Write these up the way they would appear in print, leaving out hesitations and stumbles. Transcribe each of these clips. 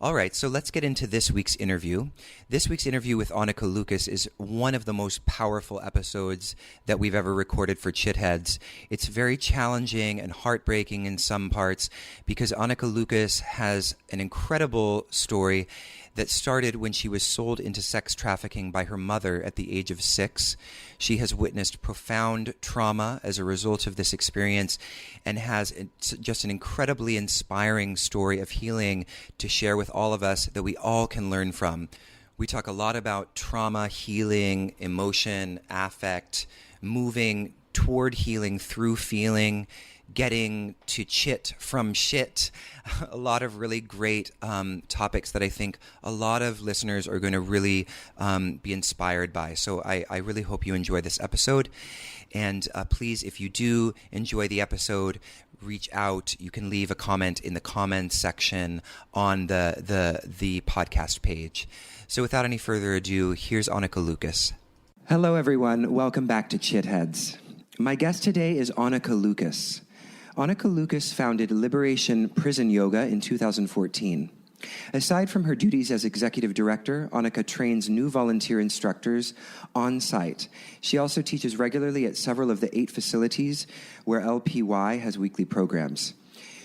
All right, so let's get into this week's interview. This week's interview with Anuka Lucas is one of the most powerful episodes that we've ever recorded for Chitheads. It's very challenging and heartbreaking in some parts because Anuka Lucas has an incredible story that started when she was sold into sex trafficking by her mother at the age of 6. She has witnessed profound trauma as a result of this experience and has just an incredibly inspiring story of healing to share with all of us that we all can learn from. We talk a lot about trauma, healing, emotion, affect, moving toward healing through feeling, getting to chit from shit. A lot of really great topics that I think a lot of listeners are going to really be inspired by. So I really hope you enjoy this episode. And please, if you do enjoy the episode, reach out. You can leave a comment in the comments section on the podcast page. So without any further ado, here's Anuka Lucas. Hello, everyone. Welcome back to Chitheads. My guest today is Anuka Lucas. Anuka Lucas founded Liberation Prison Yoga in 2014. Aside from her duties as executive director, Anuka trains new volunteer instructors on site. She also teaches regularly at several of the 8 facilities where LPY has weekly programs.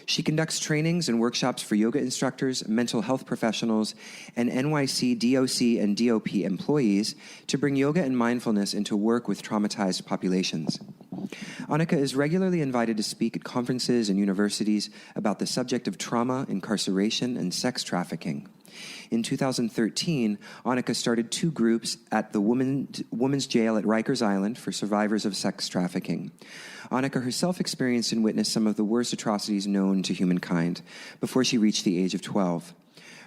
She conducts trainings and workshops for yoga instructors, mental health professionals, and NYC DOC and DOP employees to bring yoga and mindfulness into work with traumatized populations. Anuka is regularly invited to speak at conferences and universities about the subject of trauma, incarceration, and sex trafficking. In 2013, Anuka started 2 groups at the women's jail at Rikers Island for survivors of sex trafficking. Anuka herself experienced and witnessed some of the worst atrocities known to humankind before she reached the age of 12.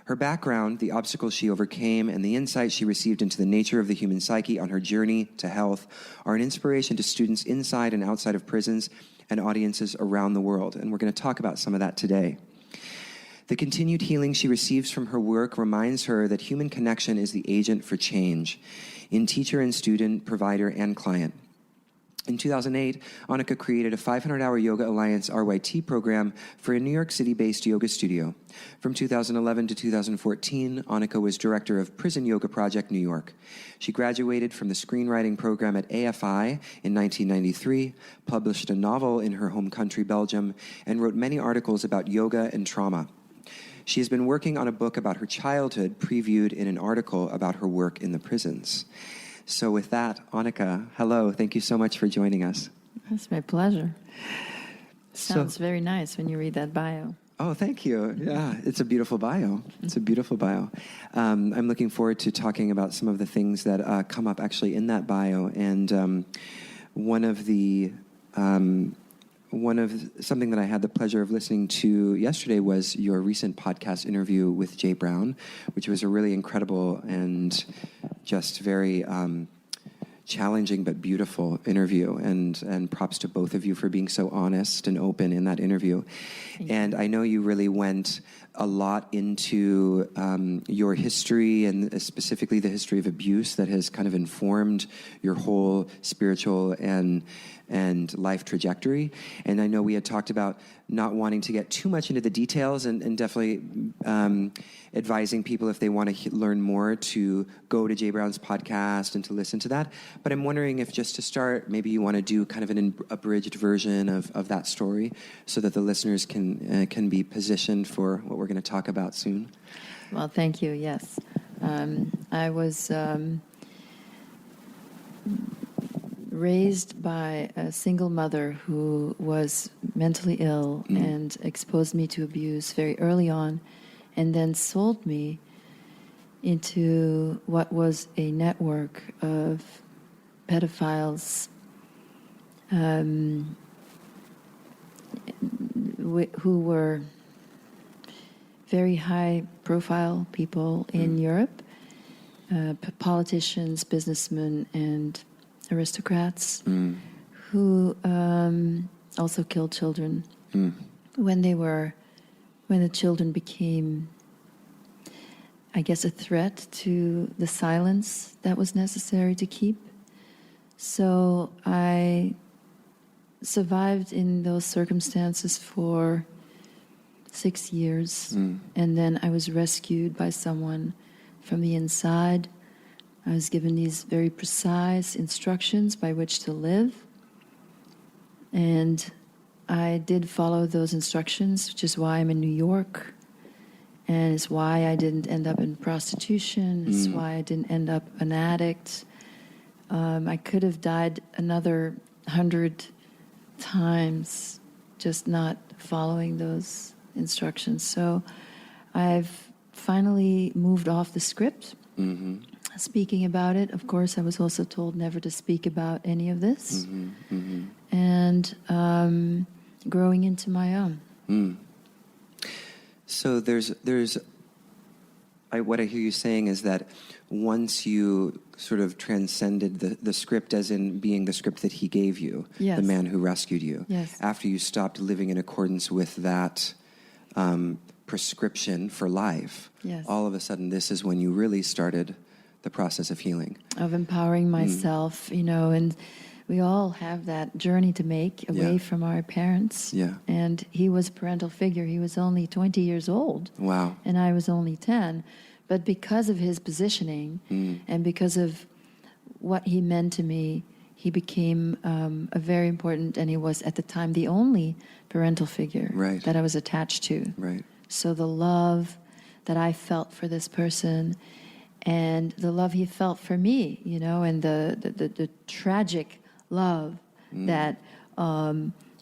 Her background, the obstacles she overcame, and the insight she received into the nature of the human psyche on her journey to health are an inspiration to students inside and outside of prisons and audiences around the world, and we're going to talk about some of that today. The continued healing she receives from her work reminds her that human connection is the agent for change in teacher and student, provider, and client. In 2008, Anuka created a 500-hour Yoga Alliance RYT program for a New York City-based yoga studio. From 2011 to 2014, Anuka was director of Prison Yoga Project New York. She graduated from the screenwriting program at AFI in 1993, published a novel in her home country, Belgium, and wrote many articles about yoga and trauma. She has been working on a book about her childhood, previewed in an article about her work in the prisons. So with that, Anuka, hello. Thank you so much for joining us. It's my pleasure. Sounds very nice when you read that bio. Oh, thank you. Yeah, it's a beautiful bio. It's a beautiful bio. I'm looking forward to talking about some of the things that come up actually in that bio. And something that I had the pleasure of listening to yesterday was your recent podcast interview with Jay Brown, which was a really incredible and just very challenging but beautiful interview. And props to both of you for being so honest and open in that interview. And I know you really went a lot into your history and specifically the history of abuse that has kind of informed your whole spiritual and life trajectory. And I know we had talked about not wanting to get too much into the details and definitely advising people if they want to learn more to go to Jay Brown's podcast and to listen to that. But I'm wondering if just to start, maybe you want to do kind of an abridged version of that story so that the listeners can be positioned for what we're going to talk about soon. Well, thank you. Yes. I was raised by a single mother who was mentally ill and exposed me to abuse very early on, and then sold me into what was a network of pedophiles who were very high-profile people in Europe, politicians, businessmen, and aristocrats who also killed children when the children became, I guess, a threat to the silence that was necessary to keep. So I survived in those circumstances for 6 years. And then I was rescued by someone from the inside. I was given these very precise instructions by which to live. And I did follow those instructions, which is why I'm in New York. And it's why I didn't end up in prostitution. It's why I didn't end up an addict. I could have died another 100 times just not following those instructions. So I've finally moved off the script, speaking about it. Of course, I was also told never to speak about any of this. And growing into my own. So what I hear you saying is that once you sort of transcended the script, as in being the script that he gave you, Yes. the man who rescued you, Yes. after you stopped living in accordance with that prescription for life, Yes. all of a sudden this is when you really started the process of healing. Of empowering myself, and we all have that journey to make away from our parents. Yeah. And he was a parental figure. He was only 20 years old. Wow. And I was only 10. But because of his positioning and because of what he meant to me, he became a very important, and he was at the time the only parental figure Right. that I was attached to. Right. So the love that I felt for this person and the love he felt for me, and the tragic love that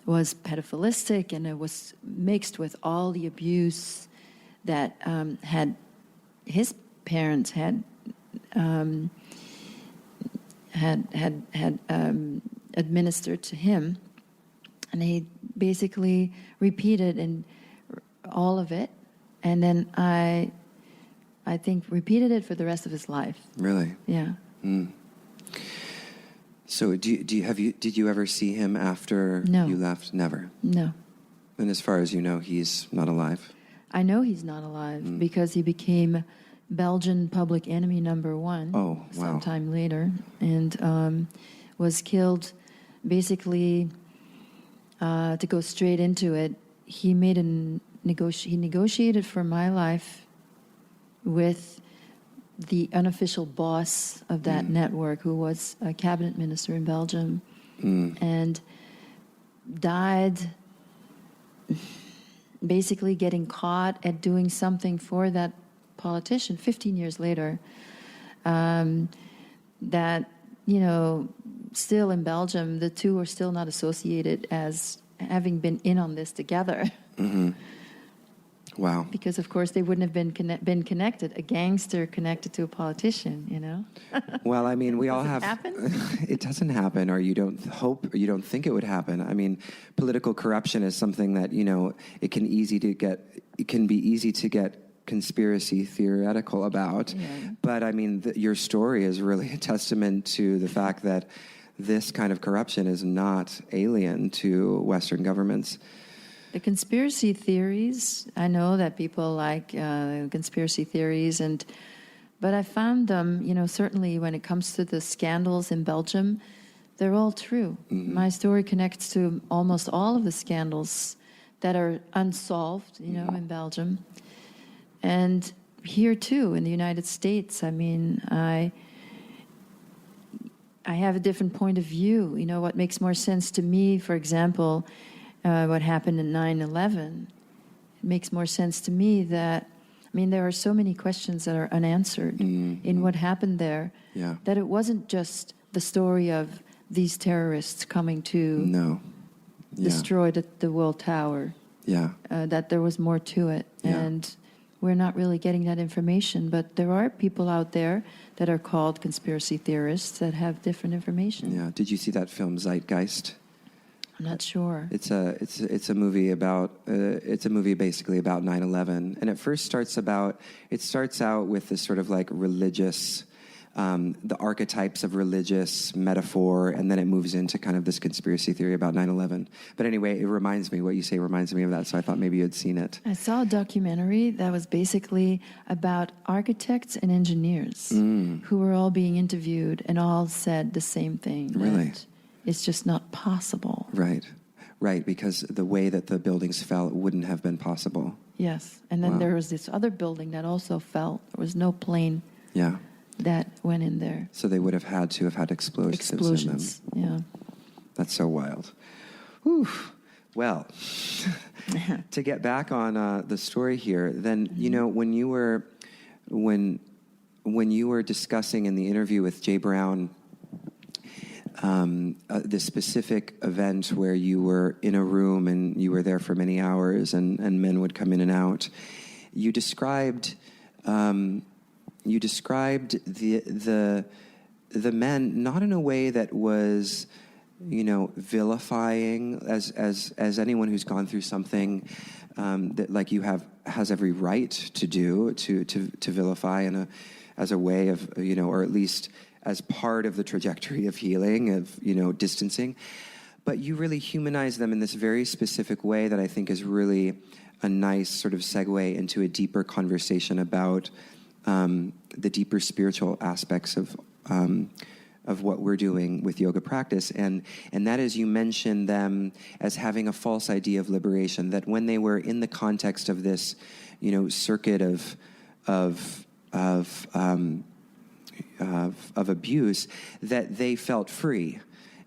was pedophilistic, and it was mixed with all the abuse that his parents had administered to him, and he basically repeated in all of it, and then I think repeated it for the rest of his life. Really? Yeah. So did you ever see him after No. you left? Never. No. And as far as you know, he's not alive. I know he's not alive because he became Belgian public enemy number 1 Oh, wow. sometime later, and was killed basically, to go straight into it, he made he negotiated for my life with the unofficial boss of that network, who was a cabinet minister in Belgium, and died basically getting caught at doing something for that politician 15 years later, that, still in Belgium, the two are still not associated as having been in on this together. Wow. Because, of course, they wouldn't have been connected. A gangster connected to a politician, Well, I mean, we all Does it have. happen? It doesn't happen, or you don't hope, or you don't think it would happen. I mean, political corruption is something that it can be easy to get conspiracy theoretical about. Yeah. But I mean, your story is really a testament to the fact that this kind of corruption is not alien to Western governments. The conspiracy theories, I know that people like conspiracy theories, but I found them, certainly when it comes to the scandals in Belgium, they're all true. My story connects to almost all of the scandals that are unsolved, in Belgium. And here too, in the United States, I mean, I have a different point of view. What makes more sense to me, for example, what happened in 9/11, it makes more sense to me that, there are so many questions that are unanswered in what happened there, that it wasn't just the story of these terrorists coming to destroy the World Tower, that there was more to it. And we're not really getting that information, but there are people out there that are called conspiracy theorists that have different information. Yeah. Did you see that film Zeitgeist? I'm not sure. It's a movie about basically about 9/11, and it starts out with this sort of like religious, the archetypes of religious metaphor, and then it moves into kind of this conspiracy theory about 9/11. But anyway, what you say reminds me of that, so I thought maybe you had seen it. I saw a documentary that was basically about architects and engineers who were all being interviewed and all said the same thing. Really? That it's just not possible. Right. Right, because the way that the buildings fell wouldn't have been possible. Yes. And then Wow. there was this other building that also fell. There was no plane Yeah. that went in there. So they would have had to have had explosives in them. Yeah. That's so wild. Whew. Well, to get back on the story here, then, you know, when you were discussing in the interview with Jay Brown the specific event where you were in a room and you were there for many hours and men would come in and out, you described the men not in a way that was, you know, vilifying, as anyone who's gone through something that like you has every right to do, to vilify as a way of, you know, or at least as part of the trajectory of healing, of, you know, distancing. But you really humanize them in this very specific way that I think is really a nice sort of segue into a deeper conversation about the deeper spiritual aspects of what we're doing with yoga practice. And that is, you mentioned them as having a false idea of liberation, that when they were in the context of this, you know, circuit of abuse, that they felt free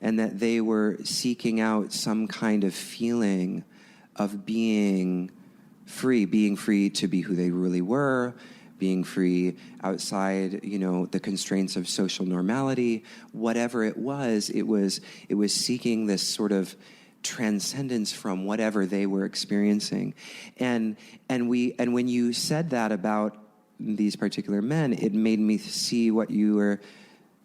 and that they were seeking out some kind of feeling of being free to be who they really were, being free outside, you know, the constraints of social normality. Whatever it was seeking this sort of transcendence from whatever they were experiencing. And when you said that about these particular men, it made me see what you were,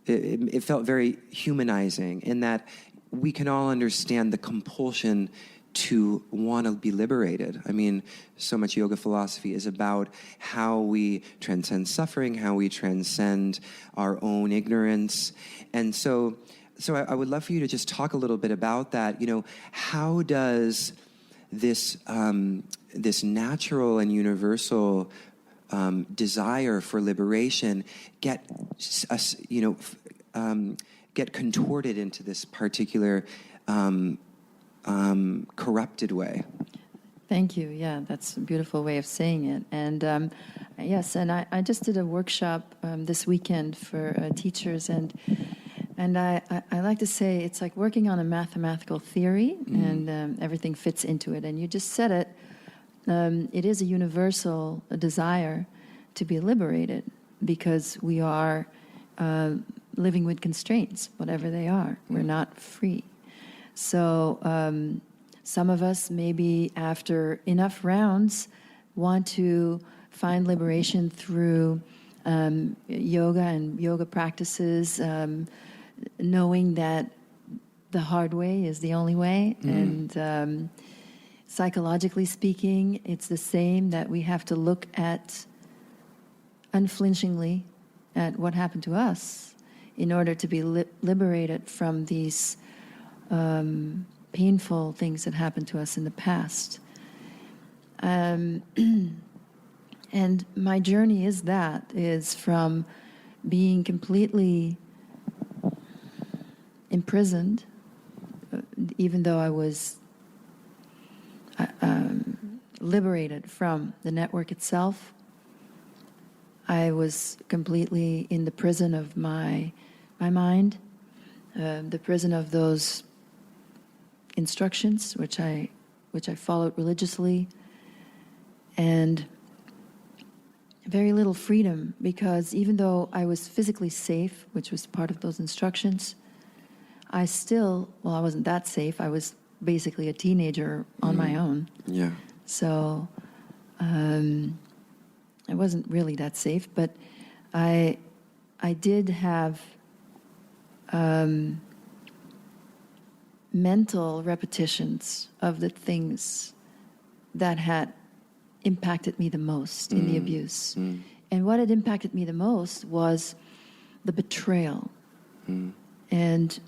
it felt very humanizing, in that we can all understand the compulsion to want to be liberated. I mean, so much yoga philosophy is about how we transcend suffering, how we transcend our own ignorance. And so I would love for you to just talk a little bit about that. You know, how does this natural and universal desire for liberation get us, you know, get contorted into this particular corrupted way? Thank you. Yeah, that's a beautiful way of saying it. And yes, and I just did a workshop this weekend for teachers, and I like to say it's like working on a mathematical theory, and everything fits into it. And you just said it. It is a universal desire to be liberated, because we are living with constraints, whatever they are. We're not free. So some of us, maybe after enough rounds, want to find liberation through yoga and yoga practices, knowing that the hard way is the only way. And psychologically speaking, it's the same, that we have to look at unflinchingly at what happened to us in order to be liberated from these painful things that happened to us in the past. And my journey is from being completely imprisoned, even though I was liberated from the network itself. I was completely in the prison of my mind, the prison of those instructions, which I followed religiously, and very little freedom, because even though I was physically safe, which was part of those instructions, I wasn't that safe. I was basically a teenager on my own. Yeah. So I wasn't really that safe, but I did have mental repetitions of the things that had impacted me the most in the abuse. And what had impacted me the most was the betrayal. And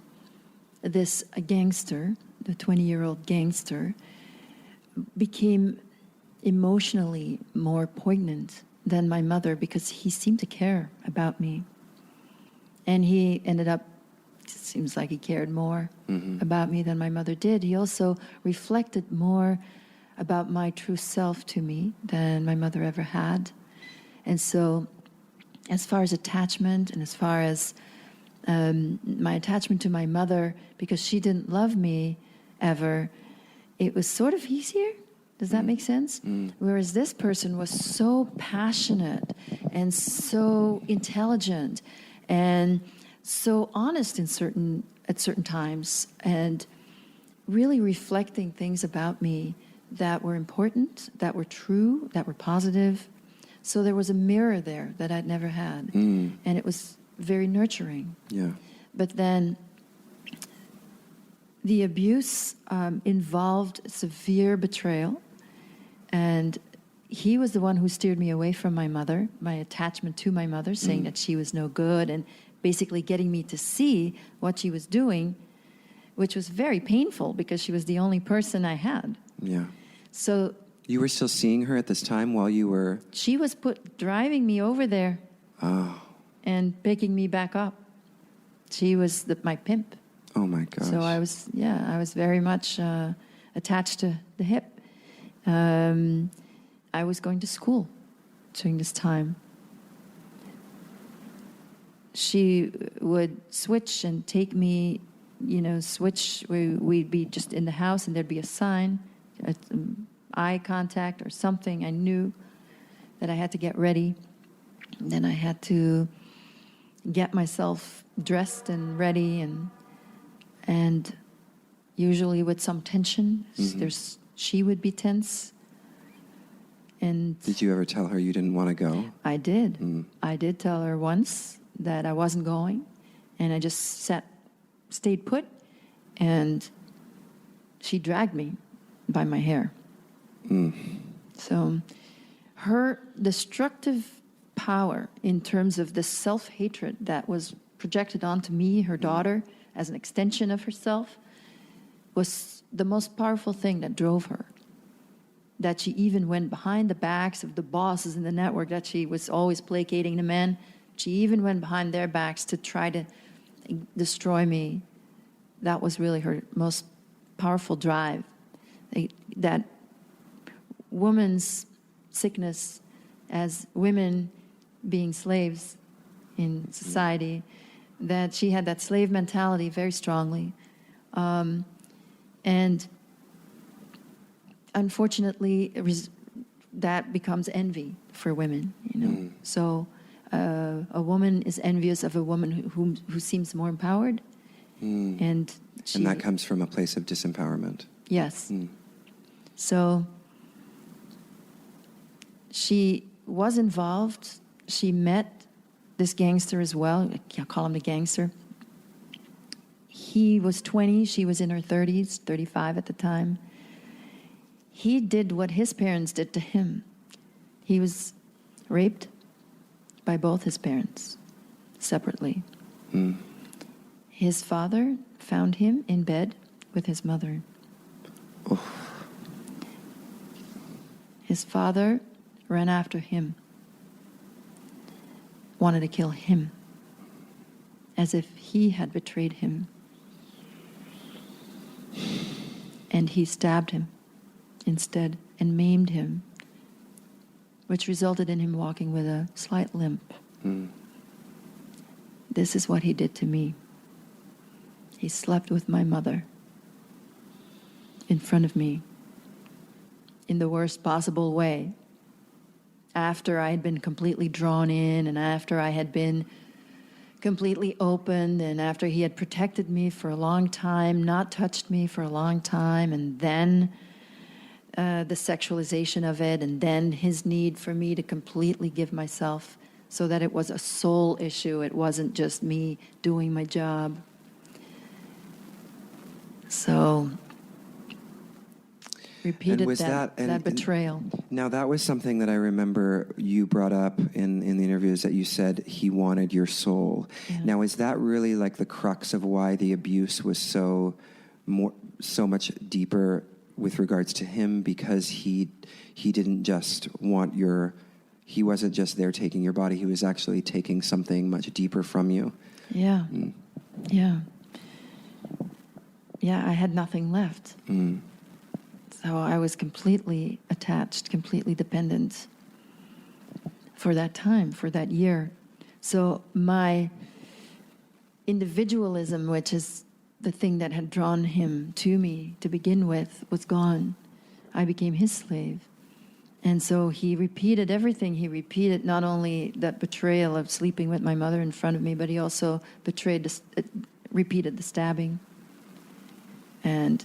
this gangster, the 20-year-old gangster, became emotionally more poignant than my mother, because he seemed to care about me. And he ended up seems like he cared more about me than my mother did. He also reflected more about my true self to me than my mother ever had. And so, as far as attachment and as far as my attachment to my mother, because she didn't love me ever, it was sort of easier. Does that make sense? Whereas this person was so passionate and so intelligent and so honest at certain times, and really reflecting things about me that were important, that were true, that were positive. So there was a mirror there that I'd never had, and it was very nurturing. Yeah. But then the abuse involved severe betrayal, and he was the one who steered me away from my mother, my attachment to my mother, saying that she was no good, and basically getting me to see what she was doing, which was very painful because she was the only person I had. Yeah. So You were still seeing her at this time while you were... she was driving me over there and picking me back up. She was my pimp. Oh my gosh. So I was very much attached to the hip. I was going to school during this time. She would switch and take me, we'd be just in the house and there'd be a sign, eye contact or something. I knew that I had to get ready. And then I had to get myself dressed and ready, and usually with some tension. She would be tense. And did you ever tell her you didn't want to go? I did. I did tell her once that I wasn't going, and I just stayed put, and she dragged me by my hair. So her destructive power in terms of the self-hatred that was projected onto me, her daughter, as an extension of herself, was the most powerful thing that drove her. That she even went behind the backs of the bosses in the network, that she was always placating the men. She even went behind their backs to try to destroy me. That was really her most powerful drive. That woman's sickness as women being slaves in society, that she had that slave mentality very strongly. And unfortunately, that becomes envy for women, So a woman is envious of a woman who seems more empowered. And that comes from a place of disempowerment. Yes. So she was involved. She met this gangster as well. I'll call him the gangster. He was 20. She was in her 30s, 35 at the time. He did what his parents did to him. He was raped by both his parents separately. His father found him in bed with his mother. His father ran after him, wanted to kill him, as if he had betrayed him. And he stabbed him instead and maimed him, which resulted in him walking with a slight limp. This is what he did to me. He slept with my mother in front of me in the worst possible way. After I had been completely drawn in, and after I had been completely opened, and after he had protected me for a long time, not touched me for a long time, and then the sexualization of it, and then his need for me to completely give myself so that it was a soul issue. It wasn't just me doing my job. So repeated that betrayal. Now, that was something that I remember you brought up in the interviews, that you said he wanted your soul. Yeah. Now, is that really like the crux of why the abuse was so much deeper with regards to him? Because he didn't just want he wasn't just there taking your body, he was actually taking something much deeper from you. Yeah. Yeah. I had nothing left. So I was completely attached, completely dependent for that time, for that year. So my individualism, which is the thing that had drawn him to me to begin with, was gone. I became his slave. And so he repeated everything. He repeated not only that betrayal of sleeping with my mother in front of me, but he also repeated the stabbing. And,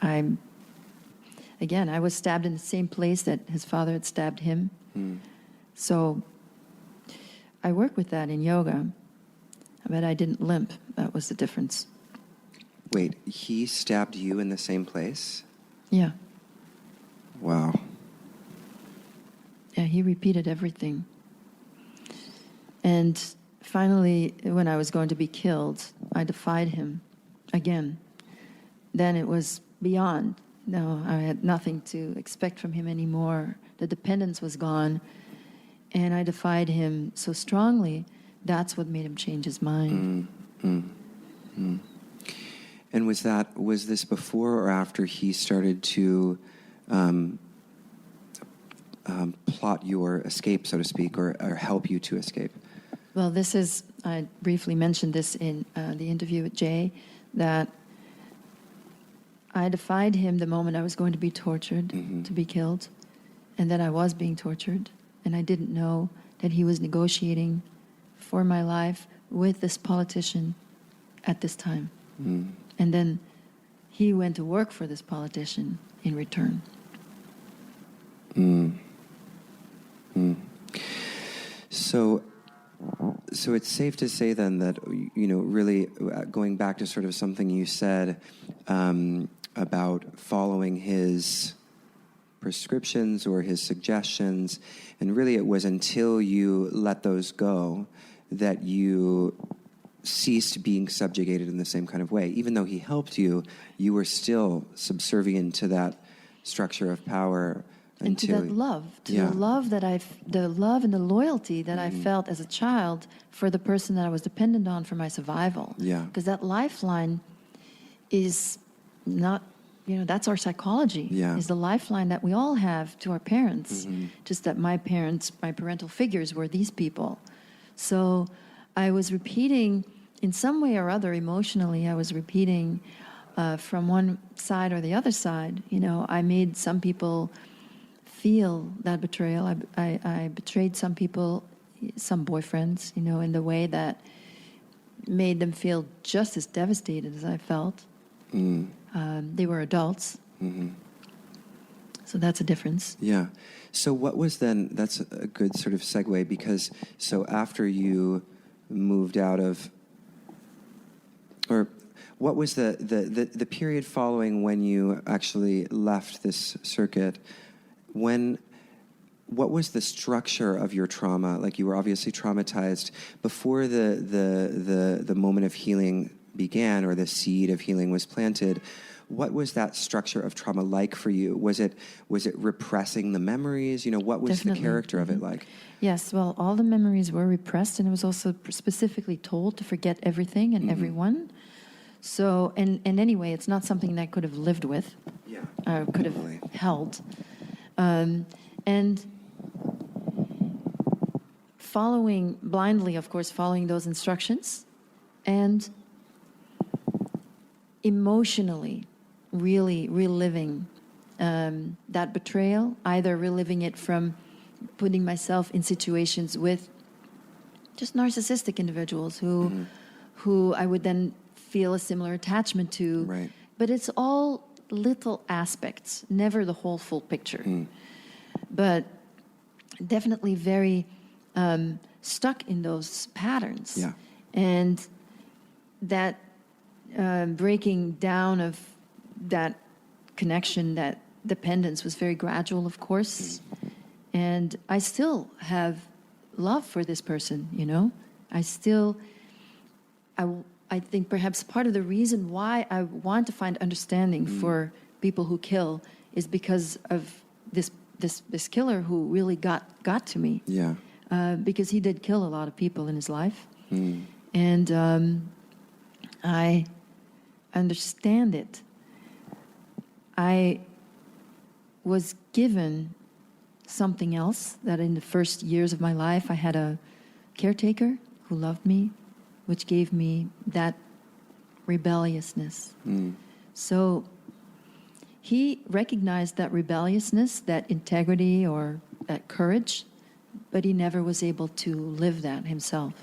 I was stabbed in the same place that his father had stabbed him. So I work with that in yoga, but I didn't limp. That was the difference. Wait, he stabbed you in the same place? Yeah. Wow. Yeah, he repeated everything. And finally, when I was going to be killed, I defied him again. Then it was beyond. No, I had nothing to expect from him anymore. The dependence was gone. And I defied him so strongly, that's what made him change his mind. And was this before or after he started to plot your escape, so to speak, or help you to escape? Well, I briefly mentioned this in the interview with Jay, that I defied him the moment I was going to be tortured, to be killed, and that I was being tortured, and I didn't know that he was negotiating for my life with this politician at this time. And then he went to work for this politician in return. So it's safe to say then that, really going back to sort of something you said about following his prescriptions or his suggestions, and really it was until you let those go that you ceased being subjugated in the same kind of way. Even though he helped you, you were still subservient to that structure of power. And to that love, the love and the loyalty that I felt as a child for the person that I was dependent on for my survival. Yeah. Because that lifeline is not, that's our psychology. Yeah. Is the lifeline that we all have to our parents. Just that my parental figures were these people. So I was repeating, in some way or other, emotionally, I was repeating from one side or the other side. I made some people feel that betrayal. I betrayed some people, some boyfriends, in the way that made them feel just as devastated as I felt. They were adults. So that's a difference. Yeah. So what was then, that's a good sort of segue, because so after you moved out of, or what was the period following when you actually left this circuit? What was the structure of your trauma? Like, you were obviously traumatized before the moment of healing began, or the seed of healing was planted. What was that structure of trauma like for you? Was it repressing the memories? What was Definitely. the character of it like? Yes, well, all the memories were repressed, and it was also specifically told to forget everything and everyone. So, and anyway, it's not something that I could have lived with. Yeah. Could have held. And following blindly, of course, following those instructions, and emotionally really reliving that betrayal, either reliving it from putting myself in situations with just narcissistic individuals who I would then feel a similar attachment to. Right. But it's all little aspects, never the whole full picture. But definitely very stuck in those patterns. Yeah. And that breaking down of that connection, that dependence, was very gradual, of course. And I still have love for this person, I think perhaps part of the reason why I want to find understanding for people who kill is because of this killer who really got to me. Yeah. Because he did kill a lot of people in his life. And I understand it, I was given something else, that in the first years of my life I had a caretaker who loved me, which gave me that rebelliousness. So he recognized that rebelliousness, that integrity, or that courage, but he never was able to live that himself.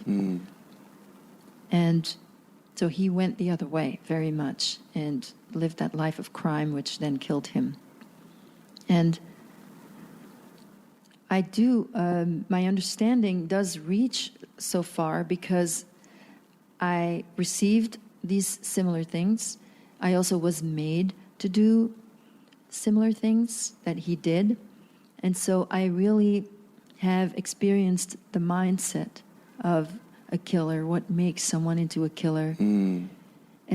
And so he went the other way very much and lived that life of crime, which then killed him. And I do, my understanding does reach so far because I received these similar things. I also was made to do similar things that he did. And so I really have experienced the mindset of a killer, what makes someone into a killer. And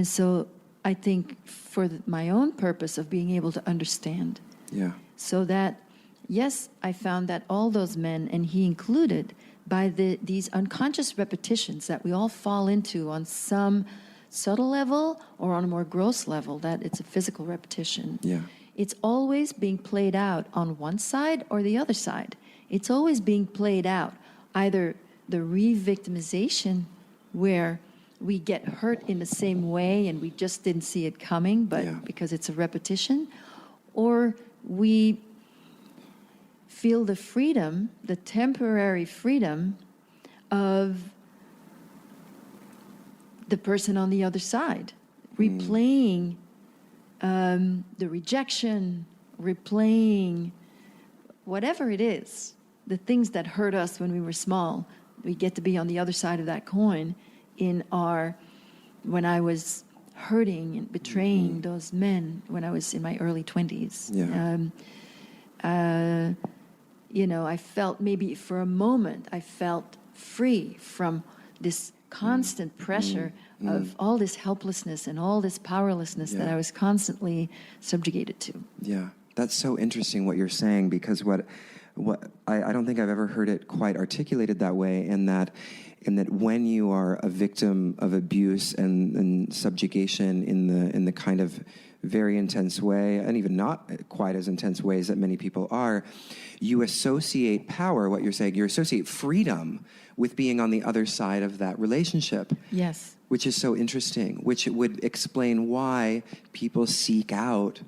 so I think for my own purpose of being able to understand, so that, yes, I found that all those men, and he included, by these unconscious repetitions that we all fall into on some subtle level or on a more gross level, that it's a physical repetition. It's always being played out on one side or the other side. It's always being played out, either the re-victimization, where we get hurt in the same way and we just didn't see it coming, but because it's a repetition, or we feel the freedom, the temporary freedom of the person on the other side, replaying the rejection, replaying whatever it is, the things that hurt us when we were small. We get to be on the other side of that coin when I was hurting and betraying those men when I was in my early 20s. I felt, maybe for a moment, I felt free from this constant pressure of all this helplessness and all this powerlessness that I was constantly subjugated to. Yeah, that's so interesting what you're saying, because what I don't think I've ever heard it quite articulated that way, in that when you are a victim of abuse and subjugation in the kind of very intense way, and even not quite as intense ways that many people are, you associate power, what you're saying, you associate freedom with being on the other side of that relationship. Yes. Which is so interesting, which would explain why people seek out,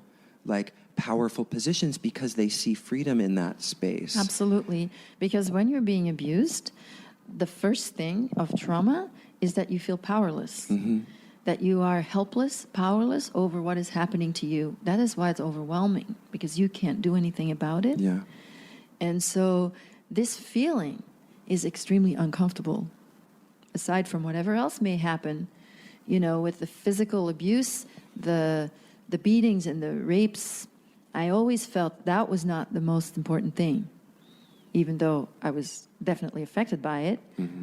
like, powerful positions, because they see freedom in that space. Absolutely. Because when you're being abused, the first thing of trauma is that you feel powerless. That you are helpless, powerless over what is happening to you. That is why it's overwhelming, because you can't do anything about it. And so this feeling is extremely uncomfortable. Aside from whatever else may happen, with the physical abuse, the beatings and the rapes, I always felt that was not the most important thing, even though I was definitely affected by it.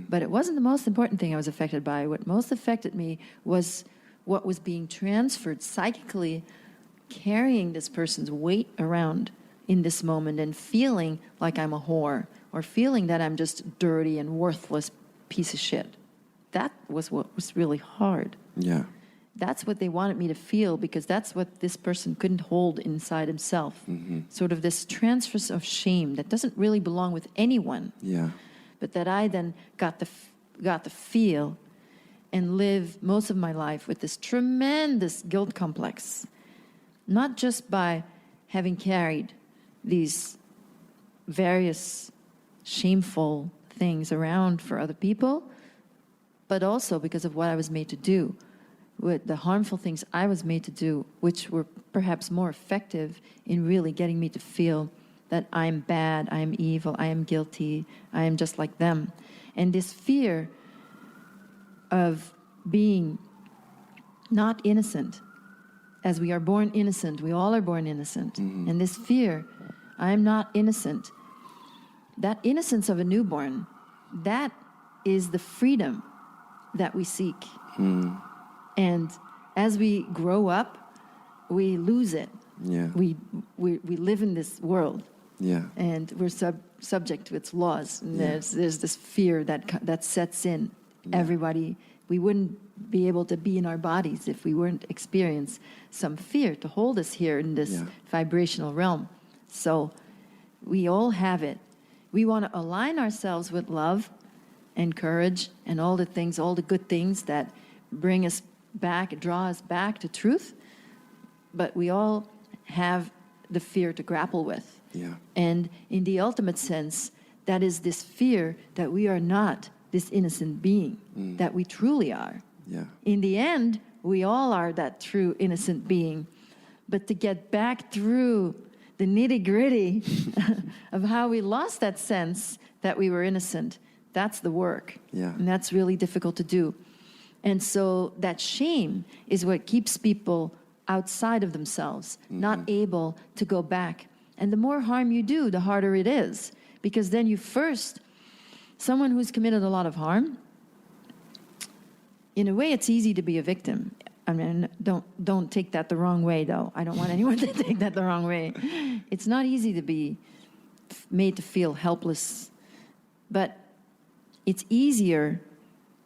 But it wasn't the most important thing I was affected by. What most affected me was what was being transferred psychically, carrying this person's weight around in this moment and feeling like I'm a whore, or feeling that I'm just dirty and worthless piece of shit. That was what was really hard. That's what they wanted me to feel, because that's what this person couldn't hold inside himself. Sort of this transfer of shame that doesn't really belong with anyone. But that I then got to feel and live most of my life with this tremendous guilt complex. Not just by having carried these various shameful things around for other people, but also because of what I was made to do, with the harmful things I was made to do, which were perhaps more effective in really getting me to feel that I'm bad, I am evil, I am guilty, I am just like them. And this fear of being not innocent, as we are born innocent, we all are born innocent. And this fear, I'm not innocent, that innocence of a newborn, that is the freedom that we seek. And as we grow up, we lose it. We live in this world, and we're subject to its laws. And there's this fear that sets in. Everybody, we wouldn't be able to be in our bodies if we weren't experience some fear to hold us here in this vibrational realm. So we all have it. We want to align ourselves with love and courage and all the things, all the good things that bring us back, draw us back to truth. But we all have the fear to grapple with. Yeah. And in the ultimate sense, that is this fear that we are not this innocent being, that we truly are. Yeah. In the end, we all are that true innocent being. But to get back through the nitty-gritty of how we lost that sense that we were innocent, that's the work. Yeah. And that's really difficult to do. And so that shame is what keeps people outside of themselves, not able to go back. And the more harm you do, the harder it is. Because then someone who's committed a lot of harm, in a way it's easy to be a victim. I mean, don't take that the wrong way, though. I don't want anyone to take that the wrong way. It's not easy to be made to feel helpless. But it's easier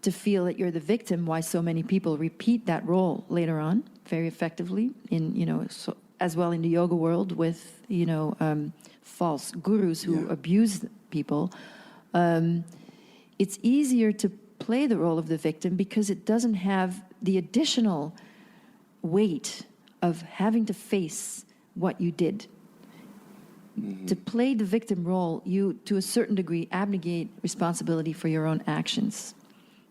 to feel that you're the victim, why so many people repeat that role later on very effectively, as well in the yoga world with, false gurus who abuse people. It's easier to play the role of the victim because it doesn't have the additional weight of having to face what you did. To play the victim role, you, to a certain degree, abnegate responsibility for your own actions.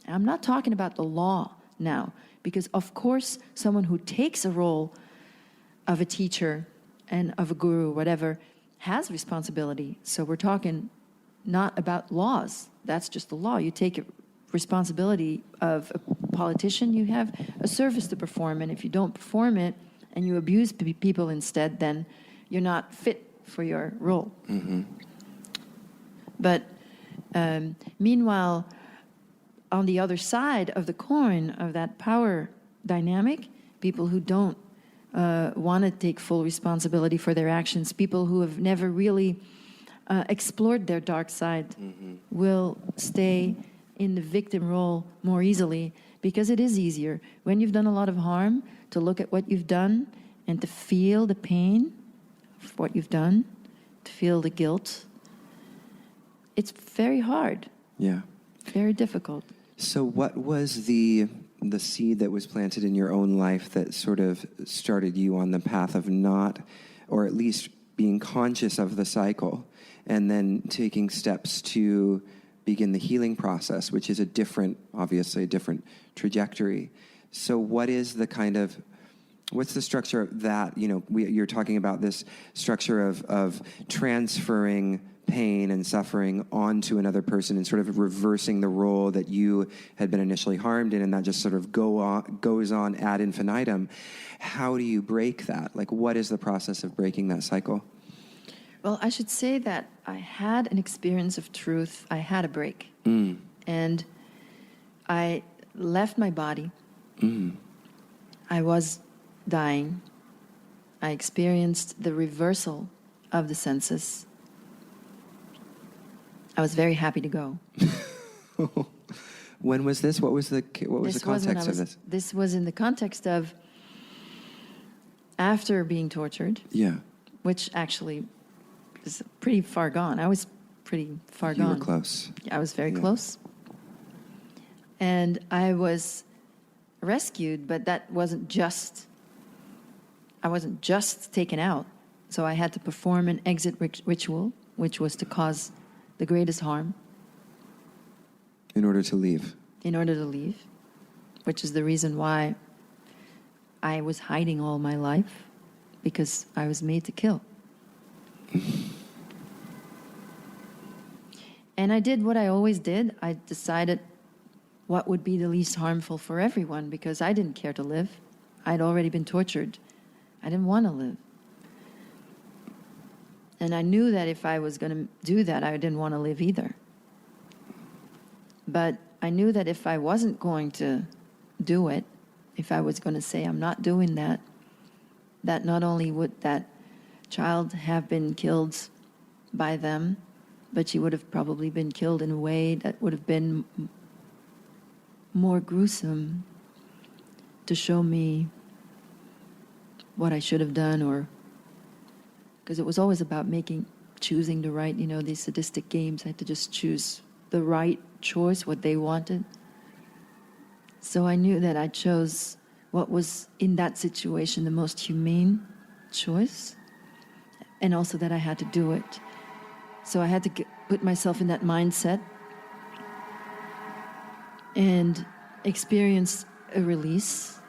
I'm not talking about the law now, because of course someone who takes a role of a teacher and of a guru, whatever, has responsibility. So we're talking not about laws. That's just the law. You take responsibility of a politician, you have a service to perform, and if you don't perform it and you abuse people instead, then you're not fit for your role. But meanwhile, on the other side of the coin of that power dynamic, people who don't want to take full responsibility for their actions, people who have never really explored their dark side, will stay in the victim role more easily, because it is easier when you've done a lot of harm to look at what you've done and to feel the pain of what you've done, to feel the guilt. It's very hard. Yeah. Very difficult. So what was the seed that was planted in your own life that sort of started you on the path of not, or at least being conscious of the cycle, and then taking steps to begin the healing process, which is obviously a different trajectory. So what is what's the structure of that? You're talking about this structure of transferring pain and suffering onto another person and sort of reversing the role that you had been initially harmed in, and that just sort of goes on ad infinitum. How do you break that? Like, what is the process of breaking that cycle? Well, I should say that I had an experience of truth. I had a break. And I left my body. I was dying. I experienced the reversal of the senses. I was very happy to go. When was this? What was the context of this? This was in the context of after being tortured. Yeah. Which actually is pretty far gone. I was pretty far gone. You were close. I was very close. And I was rescued, but I wasn't just taken out. So I had to perform an exit ritual, which was to cause the greatest harm. In order to leave. In order to leave, which is the reason why I was hiding all my life, because I was made to kill. And I did what I always did. I decided what would be the least harmful for everyone, because I didn't care to live. I'd already been tortured. I didn't want to live. And I knew that if I was going to do that, I didn't want to live either. But I knew that if I wasn't going to do it, if I was going to say I'm not doing that, that not only would that child have been killed by them, but she would have probably been killed in a way that would have been more gruesome to show me what I should have done, or because it was always about choosing the right, these sadistic games. I had to just choose the right choice, what they wanted. So I knew that I chose what was in that situation the most humane choice, and also that I had to do it. So I had to put myself in that mindset and experience a release,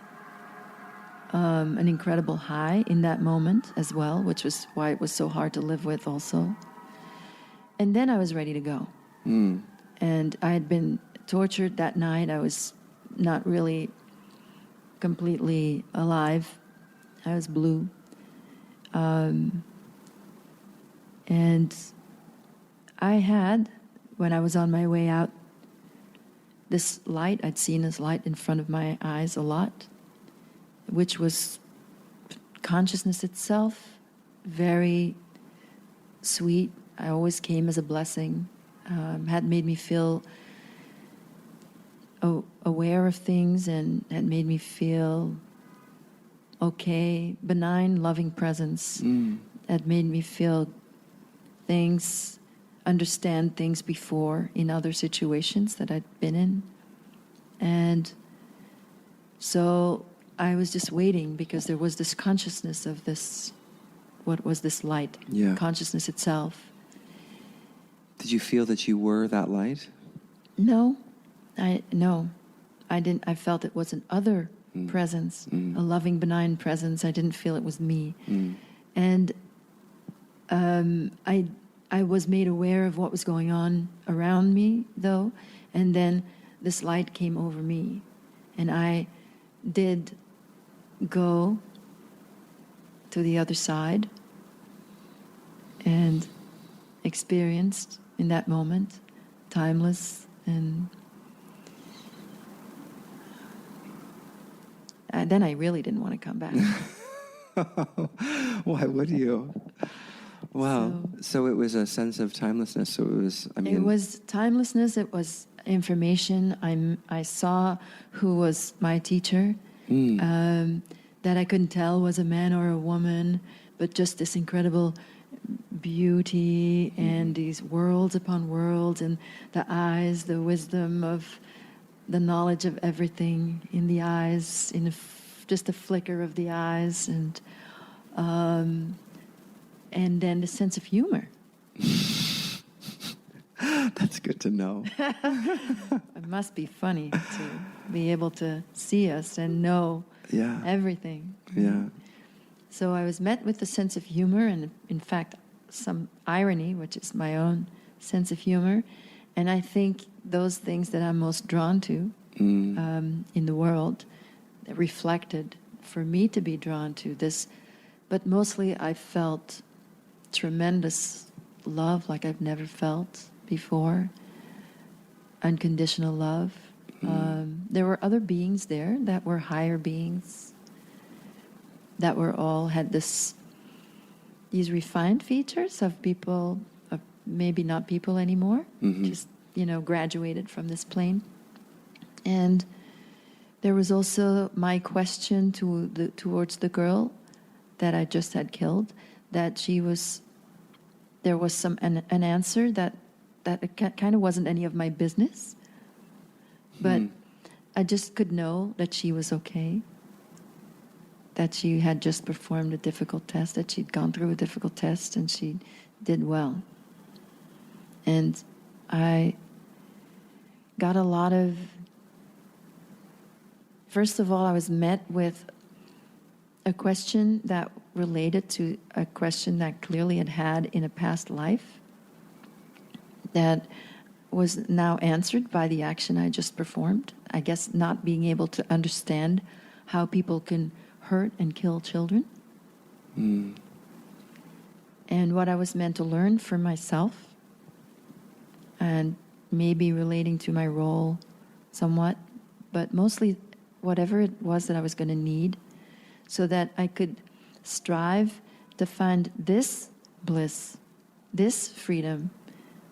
an incredible high in that moment as well, which was why it was so hard to live with also. And then I was ready to go. And I had been tortured that night. I was not really completely alive. I was blue. And I had, when I was on my way out, this light. I'd seen this light in front of my eyes a lot, which was consciousness itself, very sweet. I always came as a blessing, had made me feel aware of things and had made me feel okay, benign, loving presence. Had made me feel things, understand things before in other situations that I'd been in. And so I was just waiting, because there was this consciousness of this, what was this light? Yeah. Consciousness itself. Did you feel that you were that light? No, I didn't. I felt it was an other presence, a loving, benign presence. I didn't feel it was me. And I was made aware of what was going on around me, though, and then this light came over me, and I did go to the other side and experienced in that moment, timeless, and then I really didn't want to come back. Why would you? Wow. So it was a sense of timelessness. So it was, it was timelessness. It was information. I saw who was my teacher, that I couldn't tell was a man or a woman, but just this incredible beauty and these worlds upon worlds, and the eyes, the wisdom of the knowledge of everything in the eyes, in just a flicker of the eyes, and then the sense of humor. That's good to know. It must be funny to be able to see us and know everything. Yeah. So I was met with a sense of humor, and in fact some irony, which is my own sense of humor. And I think those things that I'm most drawn to in the world reflected for me to be drawn to this. But mostly I felt tremendous love like I've never felt before. Unconditional love. There were other beings there that were higher beings, that were all had these refined features of people, of maybe not people anymore, just graduated from this plane. And there was also my question towards the girl that I just had killed, that there was an answer that kind of wasn't any of my business, but I just could know that she was okay, that she had just performed a difficult test, that she'd gone through a difficult test, and she did well. And I got a lot of... First of all, I was met with a question that related to a question that clearly had in a past life, that was now answered by the action I just performed. I guess not being able to understand how people can hurt and kill children. And what I was meant to learn for myself, and maybe relating to my role somewhat, but mostly whatever it was that I was going to need, so that I could strive to find this bliss, this freedom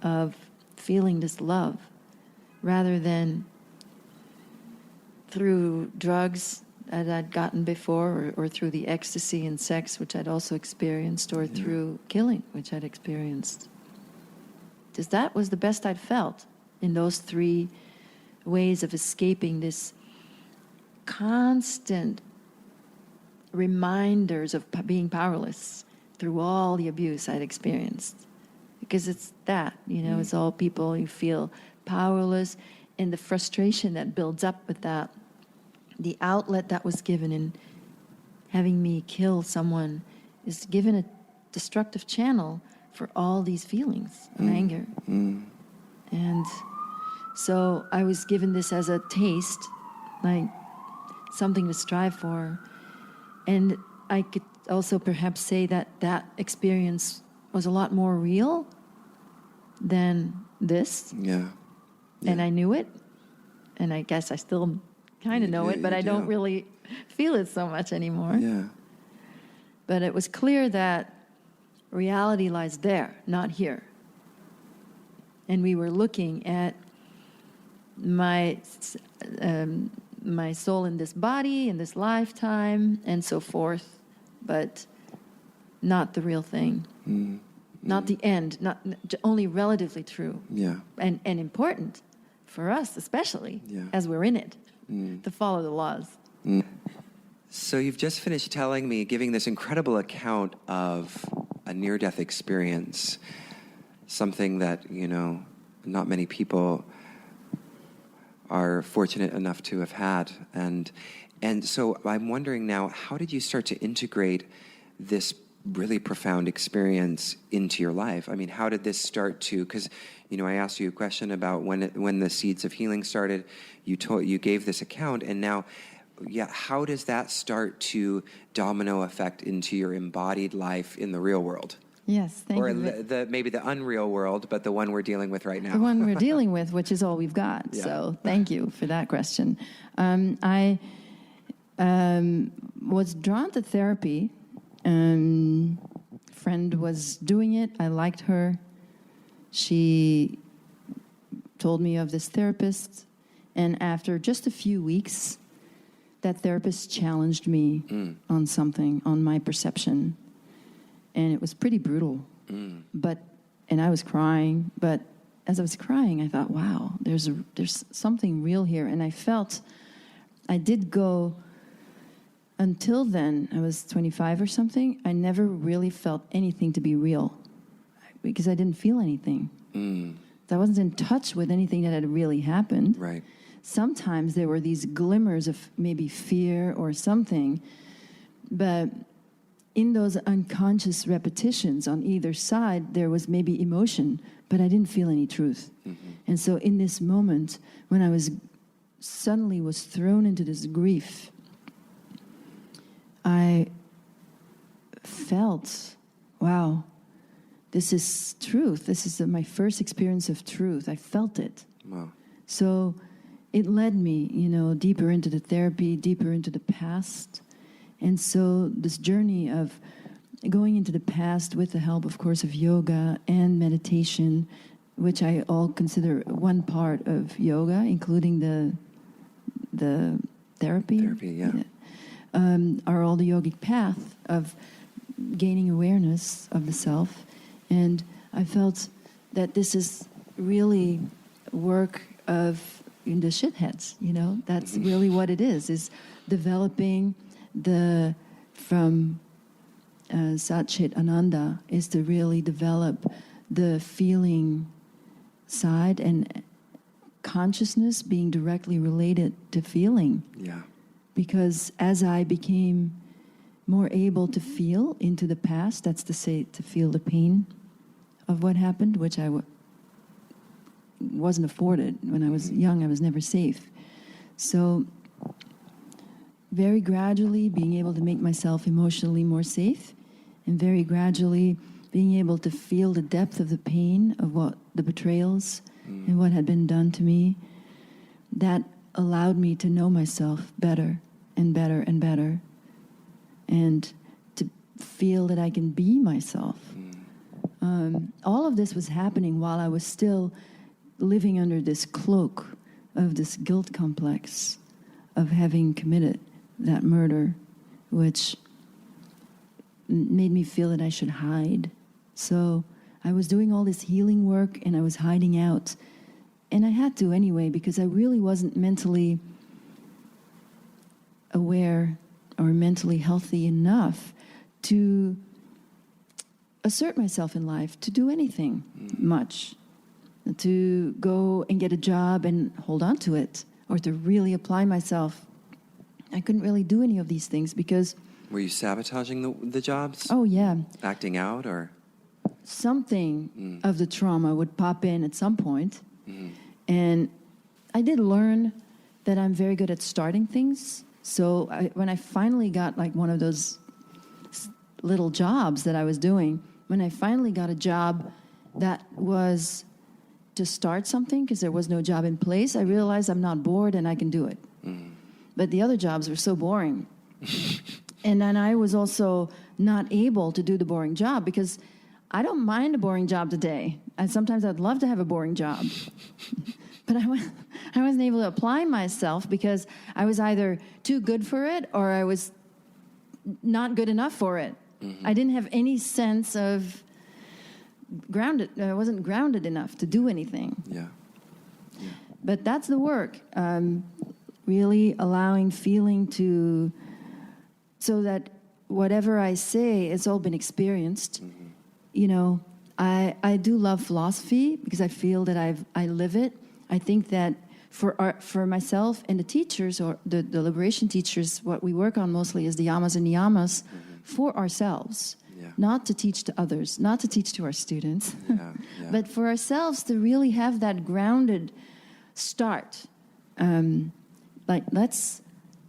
of feeling this love, rather than through drugs that I'd gotten before, or through the ecstasy in sex, which I'd also experienced, or through killing, which I'd experienced. Because that was the best I'd felt in those three ways of escaping this constant reminders of being powerless through all the abuse I'd experienced. Because it's that, it's all people, you feel powerless, and the frustration that builds up with that, the outlet that was given in having me kill someone is given a destructive channel for all these feelings of anger. And so I was given this as a taste, like something to strive for. And I could also perhaps say that that experience was a lot more real than this. Yeah. And I knew it. And I guess I still kind of know it, but I don't really feel it so much anymore. Yeah. But it was clear that reality lies there, not here. And we were looking at my soul in this body, in this lifetime, and so forth, but not the real thing. Not the end, not only relatively true. Yeah. And important for us, especially, as we're in it, to follow the laws. So you've just finished giving this incredible account of a near-death experience, something that, not many people are fortunate enough to have had. And so I'm wondering now, how did you start to integrate this really profound experience into your life? I mean, how did this start to, because, I asked you a question about when the seeds of healing started, you gave this account, and now, how does that start to domino effect into your embodied life in the real world? Yes, thank you. Or maybe the unreal world, but the one we're dealing with right now. The one we're dealing with, which is all we've got. Yeah. So thank you for that question. I was drawn to therapy. Friend was doing it. I liked her. She told me of this therapist. And after just a few weeks, that therapist challenged me on something, on my perception. And it was pretty brutal. And I was crying. But as I was crying, I thought, wow, there's something real here. And I did go, until then, I was 25 or something, I never really felt anything to be real because I didn't feel anything. I wasn't in touch with anything that had really happened. Right. Sometimes there were these glimmers of maybe fear or something, but in those unconscious repetitions on either side, there was maybe emotion, but I didn't feel any truth. And so in this moment, when I suddenly was thrown into this grief, I felt, wow, this is truth. This is my first experience of truth. I felt it. Wow. So it led me, deeper into the therapy, deeper into the past. And so this journey of going into the past with the help, of course, of yoga and meditation, which I all consider one part of yoga, including the therapy. Therapy, yeah. Are all the yogic path of gaining awareness of the self. And I felt that this is really work of the shitheads, That's really what it is developing from Sat Chit Ananda is to really develop the feeling side and consciousness being directly related to feeling. Yeah. Because as I became more able to feel into the past, that's to say, to feel the pain of what happened, which I wasn't afforded. When I was young, I was never safe. So very gradually being able to make myself emotionally more safe, and very gradually being able to feel the depth of the pain of what the betrayals and what had been done to me, that allowed me to know myself better and better and better, and to feel that I can be myself. All of this was happening while I was still living under this cloak of this guilt complex of having committed that murder, which made me feel that I should hide. So I was doing all this healing work and I was hiding out. And I had to anyway, because I really wasn't mentally aware or mentally healthy enough to assert myself in life, to do anything much, to go and get a job and hold on to it, or to really apply myself. I couldn't really do any of these things because... Were you sabotaging the jobs? Oh, yeah. Acting out, or? Something of the trauma would pop in at some point. And I did learn that I'm very good at starting things. So when I finally got like one of those little jobs that I was doing, when I finally got a job that was to start something because there was no job in place, I realized I'm not bored and I can do it. But the other jobs were so boring. And then I was also not able to do the boring job because I don't mind a boring job today. And sometimes I'd love to have a boring job. But I wasn't able to apply myself because I was either too good for it or I was not good enough for it. I didn't have any sense of grounded. I wasn't grounded enough to do anything. Yeah. But that's the work. Really allowing feeling to... So that whatever I say, it's all been experienced. You know, I do love philosophy because I feel that I live it. I think that for myself and the teachers, or the liberation teachers, what we work on mostly is the yamas and niyamas for ourselves. Not to teach to others, not to teach to our students, but for ourselves to really have that grounded start. Like, let's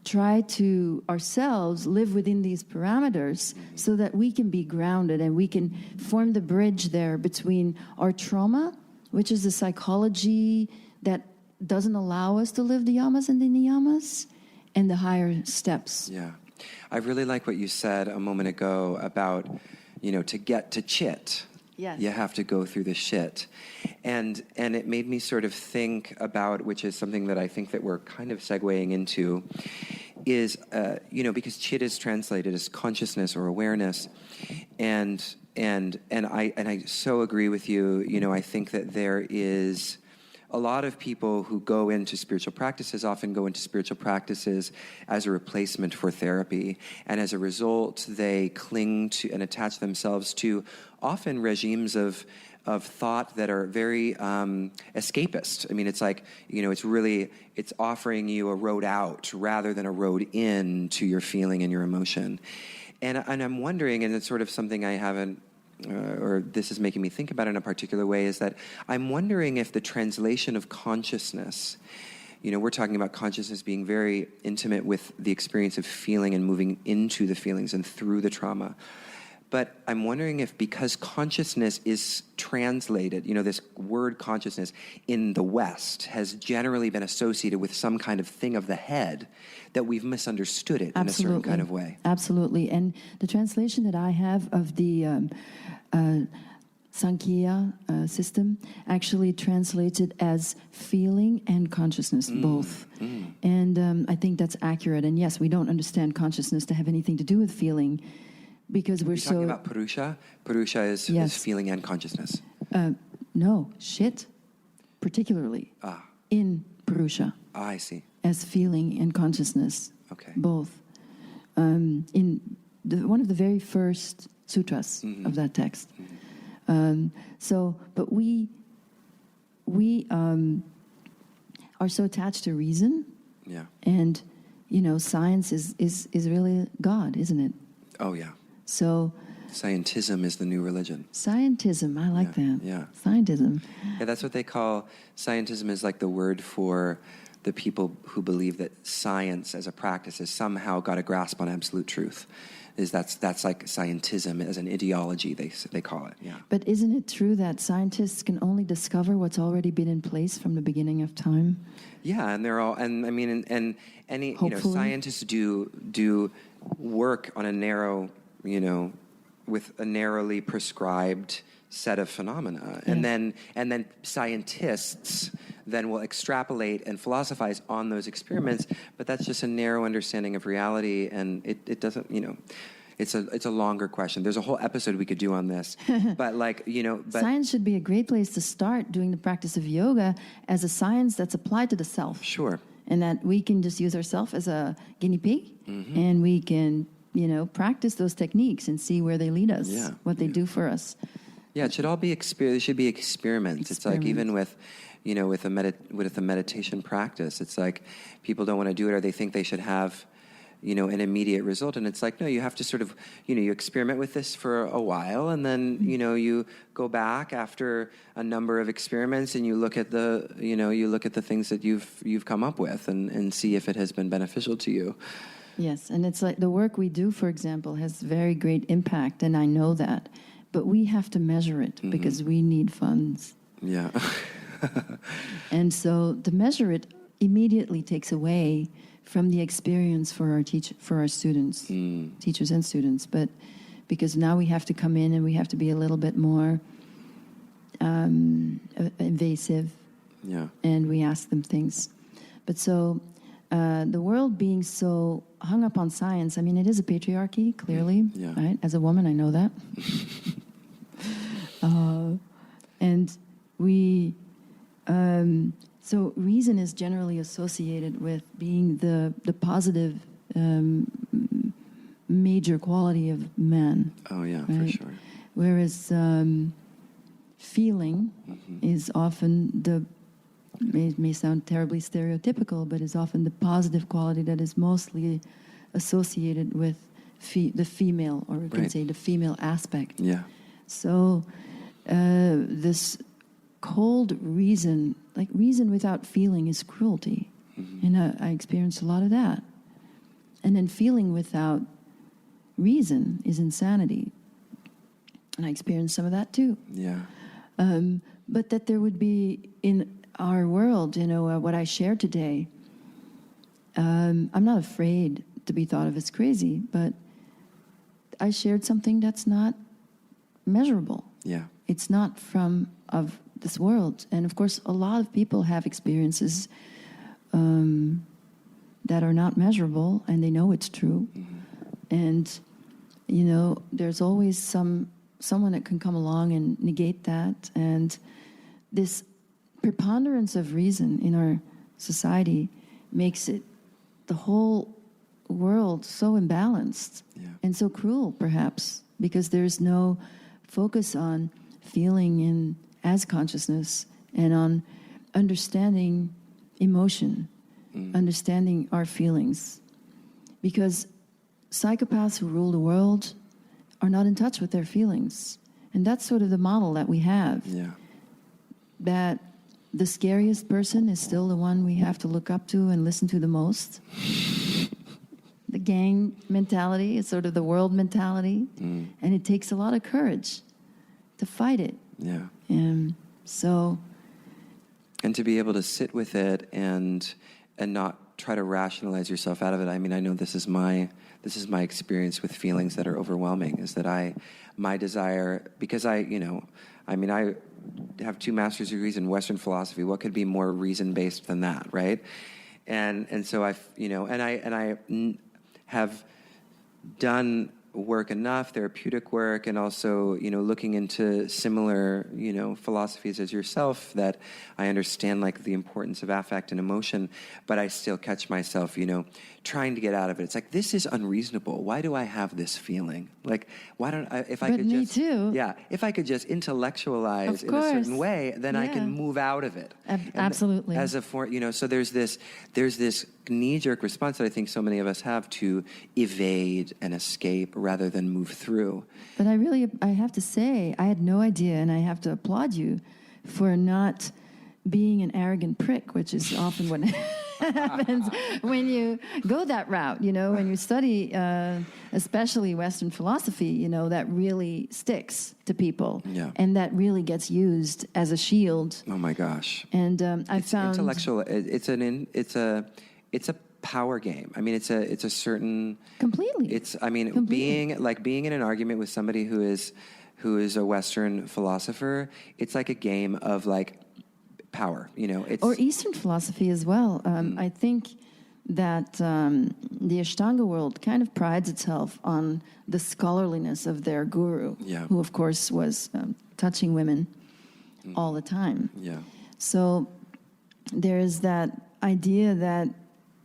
try to ourselves live within these parameters so that we can be grounded and we can form the bridge there between our trauma, which is the psychology that doesn't allow us to live the yamas and the niyamas, and the higher steps. Yeah. I really like what you said a moment ago about, to get to chit, Yes. you have to go through the shit. And it made me sort of think about, which is something that I think that we're kind of segueing into, is, because chit is translated as consciousness or awareness. And I so agree with you. I think that there is a lot of people who go into spiritual practices often go into spiritual practices as a replacement for therapy. And as a result, they cling to and attach themselves to often regimes of thought that are very escapist. I mean, it's like, it's offering you a road out rather than a road in to your feeling and your emotion. And I'm wondering, and it's sort of something I haven't, or this is making me think about it in a particular way, is that I'm wondering if the translation of consciousness, we're talking about consciousness being very intimate with the experience of feeling and moving into the feelings and through the trauma. But I'm wondering if, because consciousness is translated, this word consciousness in the West has generally been associated with some kind of thing of the head, that we've misunderstood it in a certain kind of way. Absolutely. And the translation that I have of the Sankhya system actually translates it as feeling and consciousness, both. And I think that's accurate. And yes, we don't understand consciousness to have anything to do with feeling, because we're talking about Purusha? Purusha is feeling and consciousness. No, shit, particularly in Purusha. I see. As feeling and consciousness, both. In one of the very first sutras of that text. But we are so attached to reason. Yeah. And, science is really God, isn't it? Oh, yeah. So scientism is the new religion. Scientism, I like that. Yeah. Scientism. Yeah, that's what they call, scientism is like the word for the people who believe that science as a practice has somehow got a grasp on absolute truth. That's like scientism as an ideology, they call it. Yeah. But isn't it true that scientists can only discover what's already been in place from the beginning of time? Yeah, and they're all, and I mean, and any, scientists do work on a narrow, with a narrowly prescribed set of phenomena, and then scientists then will extrapolate and philosophize on those experiments. But that's just a narrow understanding of reality, and it doesn't, it's a longer question. There's a whole episode we could do on this, but science should be a great place to start doing the practice of yoga as a science that's applied to the self. Sure. And that we can just use ourselves as a guinea pig, and we can, practice those techniques and see where they lead us, what they do for us. Yeah, it should all be it should be experiments. It's like even with, with a meditation practice, it's like people don't want to do it, or they think they should have, an immediate result. And it's like, no, you have to sort of, you experiment with this for a while, and then, you go back after a number of experiments and you look at the things that you've come up with and see if it has been beneficial to you. Yes, and it's like the work we do, for example, has very great impact, and I know that. But we have to measure it because we need funds. Yeah. And so to measure it immediately takes away from the experience for our students, teachers and students. But because now we have to come in and we have to be a little bit more invasive. Yeah. And we ask them things. But so the world being so hung up on science, I mean, it is a patriarchy, clearly. Yeah. Right? As a woman, I know that. And we... so reason is generally associated with being the positive major quality of man. Oh, yeah, right? for sure. Whereas feeling is often may sound terribly stereotypical, but is often the positive quality that is mostly associated with the female, or we can say the female aspect. Yeah. So this cold reason, like reason without feeling, is cruelty. And I experienced a lot of that. And then feeling without reason is insanity. And I experienced some of that too. Yeah. But that there would be in our world, what I share today, I'm not afraid to be thought of as crazy, but I shared something that's not measurable. Yeah. It's not of this world. And of course, a lot of people have experiences that are not measurable, and they know it's true. And, there's always someone that can come along and negate that. And this preponderance of reason in our society makes it the whole world so imbalanced and so cruel, perhaps, because there's no focus on feeling as consciousness and on understanding emotion, understanding our feelings. Because psychopaths who rule the world are not in touch with their feelings. And that's sort of the model that we have. Yeah. That the scariest person is still the one we have to look up to and listen to the most. The gang mentality is sort of the world mentality. And it takes a lot of courage to fight it. Yeah. And to be able to sit with it and not try to rationalize yourself out of it. I mean, I know this is my experience with feelings that are overwhelming, is that my desire, because I have 2 master's degrees in Western philosophy. What could be more reason-based than that, right? And so I have done work enough, therapeutic work, and also, looking into similar, philosophies as yourself, that I understand like the importance of affect and emotion, but I still catch myself, trying to get out of it. It's like, this is unreasonable. Why do I have this feeling? Like, why don't I, if I but could me just, too. Yeah, if I could just intellectualize in a certain way, then I can move out of it. Absolutely. As a form, so there's this knee-jerk response that I think so many of us have to evade and escape rather than move through. But I have to say, I had no idea, and I have to applaud you for not being an arrogant prick, which is often what happens when you go that route, when you study, especially Western philosophy, that really sticks to people. Yeah. And that really gets used as a shield. Oh my gosh. And it's found intellectual. It's a power game. I mean, it's a certain completely. Being in an argument with somebody who is who is a Western philosopher, it's like a game of like power, you know. It's, or Eastern philosophy as well. I think that the Ashtanga world kind of prides itself on the scholarliness of their guru, Yeah. who, of course, was touching women all the time. Yeah. So there is that idea that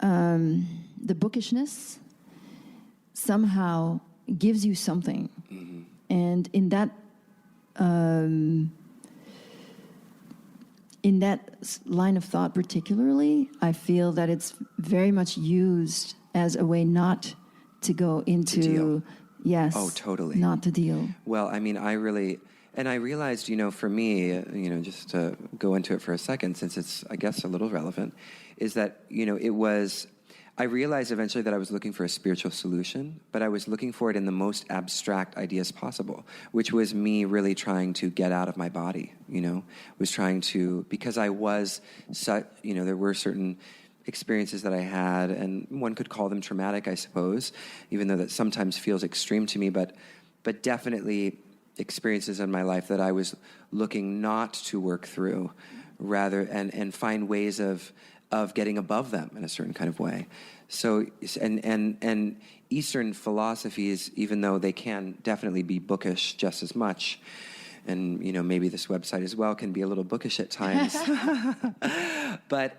the bookishness somehow gives you something. And in that line of thought particularly, I feel that it's very much used as a way not to go into... deal. Yes. Oh, totally. Not to deal. Well, I mean, I realized, you know, for me, you know, just to go into it for a second, since it's, I guess, a little relevant, is that, you know, I realized eventually that I was looking for a spiritual solution, but I was looking for it in the most abstract ideas possible, which was me really trying to get out of my body, you know, was trying to, because I was, you know, there were certain experiences that I had, and one could call them traumatic, I suppose, even though that sometimes feels extreme to me, but definitely experiences in my life that I was looking not to work through, rather, and find ways of getting above them in a certain kind of way. So, and Eastern philosophies, even though they can definitely be bookish just as much, and, you know, maybe this website as well can be a little bookish at times. but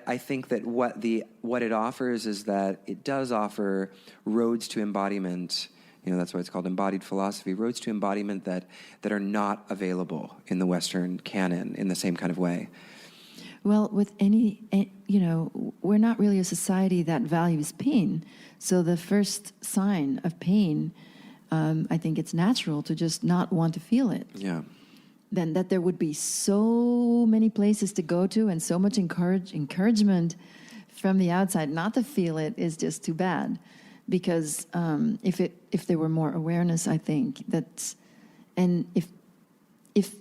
I think that what it offers is that it does offer roads to embodiment. You know, that's why it's called embodied philosophy, roads to embodiment that are not available in the Western canon in the same kind of way. Well, with you know, we're not really a society that values pain. So the first sign of pain, I think it's natural to just not want to feel it. Yeah. Then that there would be so many places to go to and so much encouragement from the outside not to feel it is just too bad. Because if there were more awareness, I think that, and if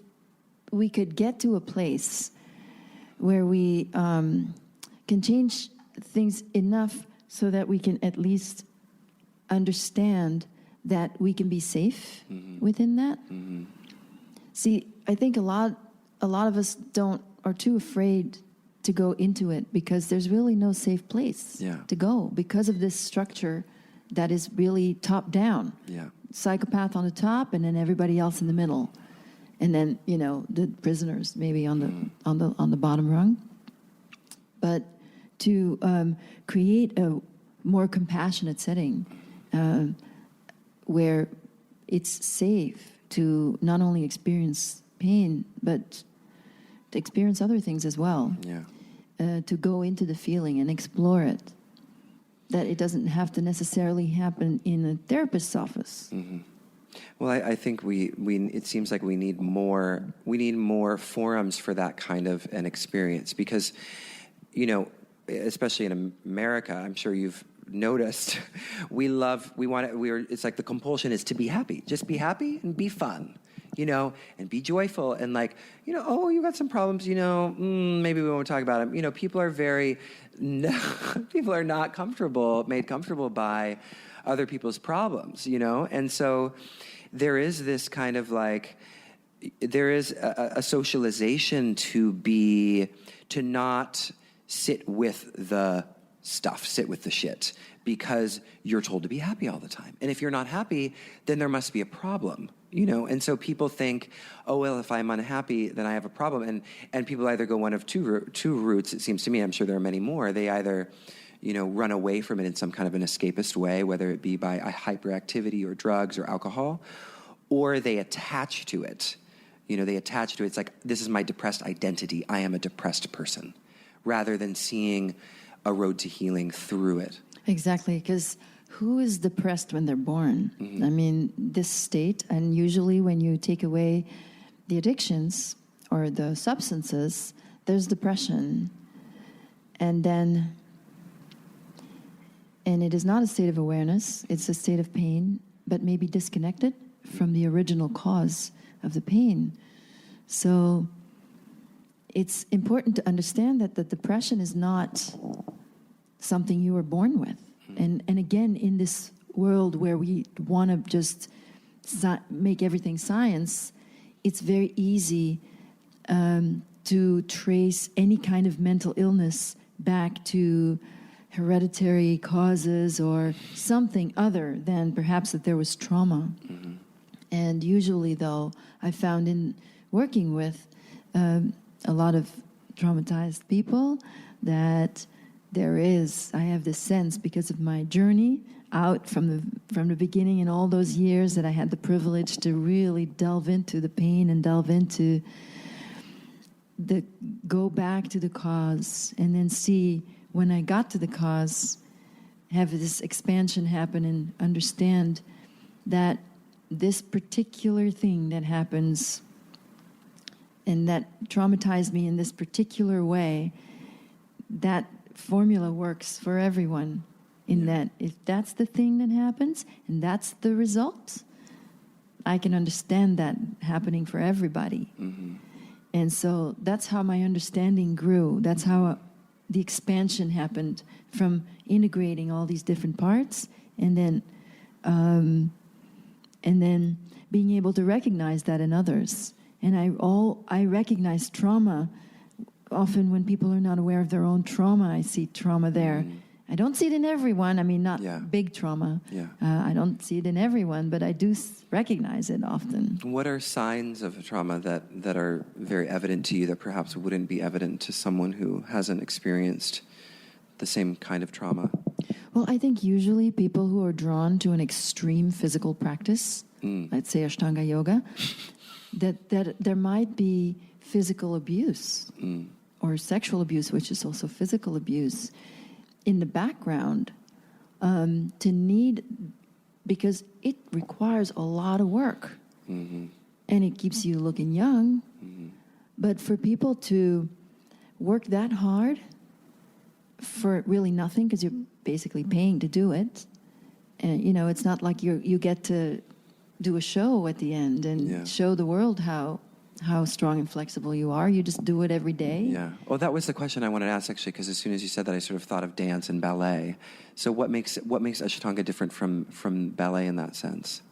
we could get to a place where we can change things enough so that we can at least understand that we can be safe within that. See, I think a lot of us are too afraid to go into it because there's really no safe place to go because of this structure that is really top down. Yeah. Psychopath on the top and then everybody else in the middle. And then, you know, the prisoners maybe on the bottom rung. But to create a more compassionate setting where it's safe to not only experience pain, but to experience other things as well. Yeah. To go into the feeling and explore it. That it doesn't have to necessarily happen in a therapist's office. Well, I think it seems like we need more forums for that kind of an experience because, you know, especially in America, I'm sure you've noticed, it's like the compulsion is to be happy. Just be happy and be fun, you know, and be joyful and like, you know, oh, you got some problems, you know, maybe we won't talk about them. You know, people are not made comfortable by other people's problems, you know? And so there is this kind of like, there is a socialization to not sit with the stuff, sit with the shit, because you're told to be happy all the time. And if you're not happy, then there must be a problem, you know? And so people think, oh, well, if I'm unhappy, then I have a problem. And people either go one of two routes, it seems to me, I'm sure there are many more. They either, you know, run away from it in some kind of an escapist way, whether it be by hyperactivity or drugs or alcohol, or they attach to it. You know, it's like, this is my depressed identity. I am a depressed person, rather than seeing a road to healing through it. Exactly, because who is depressed when they're born? I mean, this state, and usually when you take away the addictions or the substances, there's depression. And it is not a state of awareness, it's a state of pain, but maybe disconnected from the original cause of the pain. So it's important to understand that the depression is not something you were born with. And again, in this world where we want to just make everything science, it's very easy to trace any kind of mental illness back to hereditary causes or something other than perhaps that there was trauma. Mm-hmm. And usually, though, I found in working with a lot of traumatized people that I have this sense because of my journey out from the beginning in all those years that I had the privilege to really delve into the pain and delve into go back to the cause, and then see when I got to the cause, have this expansion happen and understand that this particular thing that happens and that traumatized me in this particular way, that formula works for everyone. In that, if that's the thing that happens and that's the result, I can understand that happening for everybody. Mm-hmm. And so that's how my understanding grew. That's how the expansion happened, from integrating all these different parts, and then being able to recognize that in others. And I recognize trauma often when people are not aware of their own trauma. I see trauma there. Mm. I don't see it in everyone. I mean, not big trauma. Yeah. I don't see it in everyone, but I do recognize it often. What are signs of trauma that are very evident to you that perhaps wouldn't be evident to someone who hasn't experienced the same kind of trauma? Well, I think usually people who are drawn to an extreme physical practice, let's say Ashtanga yoga, that there might be physical abuse or sexual abuse, which is also physical abuse, in the background, because it requires a lot of work. Mm-hmm. And it keeps you looking young. Mm-hmm. But for people to work that hard for really nothing, because you're basically paying to do it, and it's not like you get to do a show at the end and show the world how strong and flexible you are. You just do it every day. Yeah. Well, that was the question I wanted to ask, actually, because as soon as you said that, I sort of thought of dance and ballet. So what makes Ashtanga different from ballet in that sense?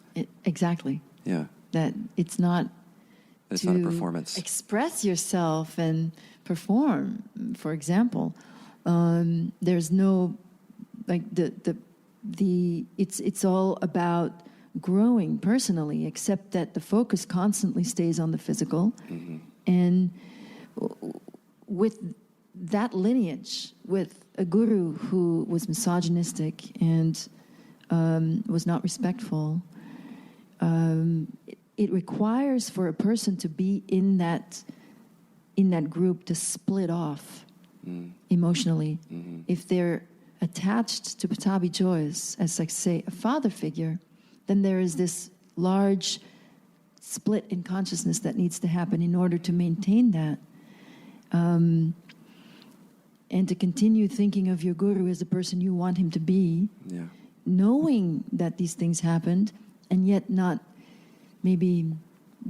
Exactly. Yeah. That it's not a performance. Express yourself and perform. For example, there's no it's all about growing personally, except that the focus constantly stays on the physical. Mm-hmm. And with that lineage, with a guru who was misogynistic and was not respectful, it requires for a person to be in that group to split off emotionally. Mm-hmm. If they're attached to Patabi joys as, like, say, a father figure, then there is this large split in consciousness that needs to happen in order to maintain that. And to continue thinking of your guru as the person you want him to be, knowing that these things happened, and yet not maybe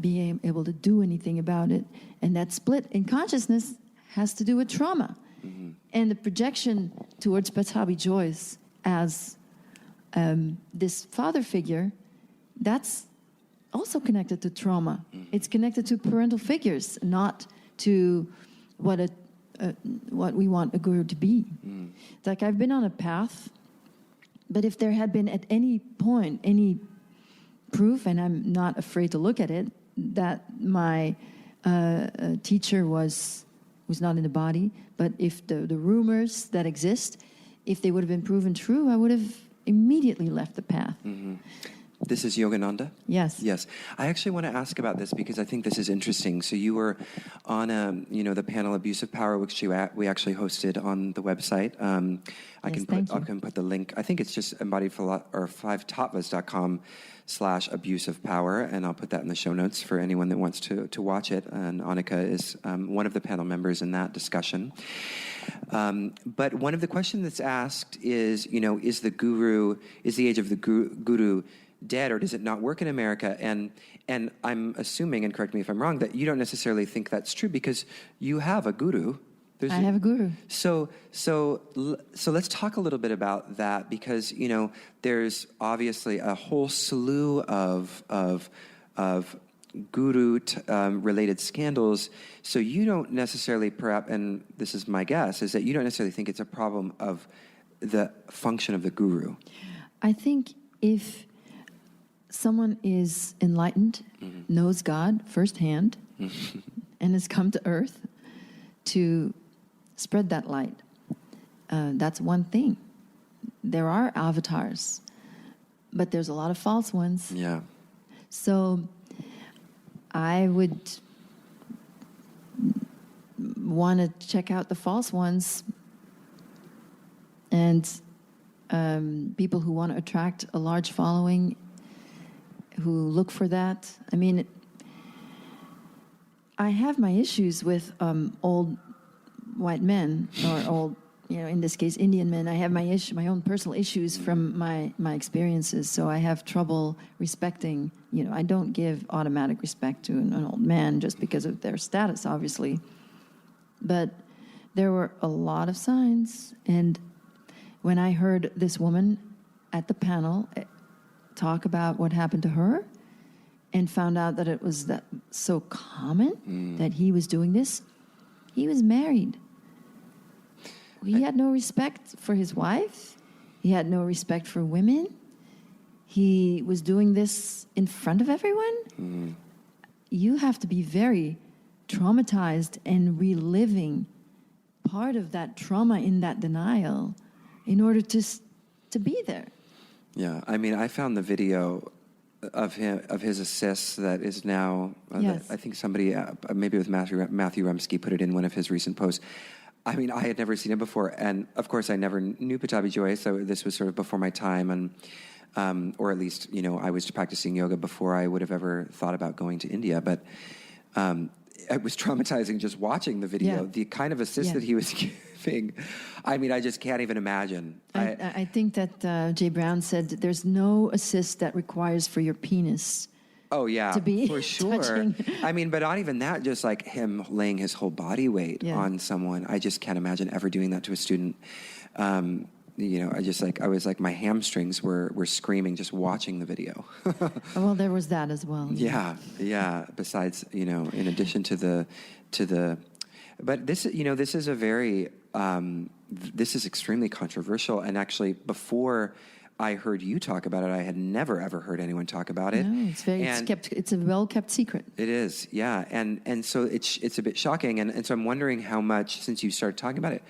being able to do anything about it. And that split in consciousness has to do with trauma. Mm-hmm. And the projection towards Patabi joys as this father figure, that's also connected to trauma. Mm-hmm. It's connected to parental figures, not to what we want a guru to be. Mm. It's like I've been on a path, but if there had been at any point any proof, and I'm not afraid to look at it, that my teacher was not in the body, but if the rumors that exist, if they would have been proven true, I would have immediately left the path. Mm-hmm. This is Yogananda? Yes. Yes. I actually want to ask about this because I think this is interesting. So you were on the panel Abuse of Power, which we actually hosted on the website. I can put the link. I think it's just embodied5tattvas.com/abuse of power, and I'll put that in the show notes for anyone that wants to watch it. And Anneke is one of the panel members in that discussion. But one of the questions that's asked is, is the age of the guru dead, or does it not work in America? And I'm assuming, and correct me if I'm wrong, that you don't necessarily think that's true because you have a guru There's I have a guru. So let's talk a little bit about that, because there's obviously a whole slew of guru related scandals. So you don't necessarily, perhaps, and this is my guess, is that you don't necessarily think it's a problem of the function of the guru. I think if someone is enlightened, knows God firsthand, and has come to earth to spread that light, that's one thing. There are avatars, but there's a lot of false ones. Yeah. So I would want to check out the false ones, and people who want to attract a large following, who look for that. I mean, I have my issues with old white men, or old, in this case, Indian men. I have my own personal issues from my experiences. So I have trouble respecting. I don't give automatic respect to an old man just because of their status, obviously. But there were a lot of signs, and when I heard this woman at the panel talk about what happened to her, and found out that it was so common that he was doing this. He was married. He had no respect for his wife. He had no respect for women. He was doing this in front of everyone. You have to be very traumatized and reliving part of that trauma in that denial in order to be there. Yeah, I mean, I found the video of his assists that is now, Yes. I think somebody, maybe with Matthew Rumsky, put it in one of his recent posts. I mean, I had never seen it before, and of course I never knew Patabi Joy, so this was sort of before my time, and or at least, I was practicing yoga before I would have ever thought about going to India, but it was traumatizing just watching the video. Yeah. The kind of assist that he was giving, I mean, I just can't even imagine. I think that Jay Brown said that there's no assist that requires for your penis. Oh, yeah, to be for sure. touching. I mean, but not even that, just like him laying his whole body weight on someone. I just can't imagine ever doing that to a student. I was like, my hamstrings were screaming just watching the video. Well, there was that as well. Yeah. Besides, in addition to the, but this is a very, this is extremely controversial. And actually, before I heard you talk about it, I had never ever heard anyone talk about it. No, it's a well kept secret. It is, yeah, and so it's a bit shocking, and so I'm wondering how much, since you started talking about it,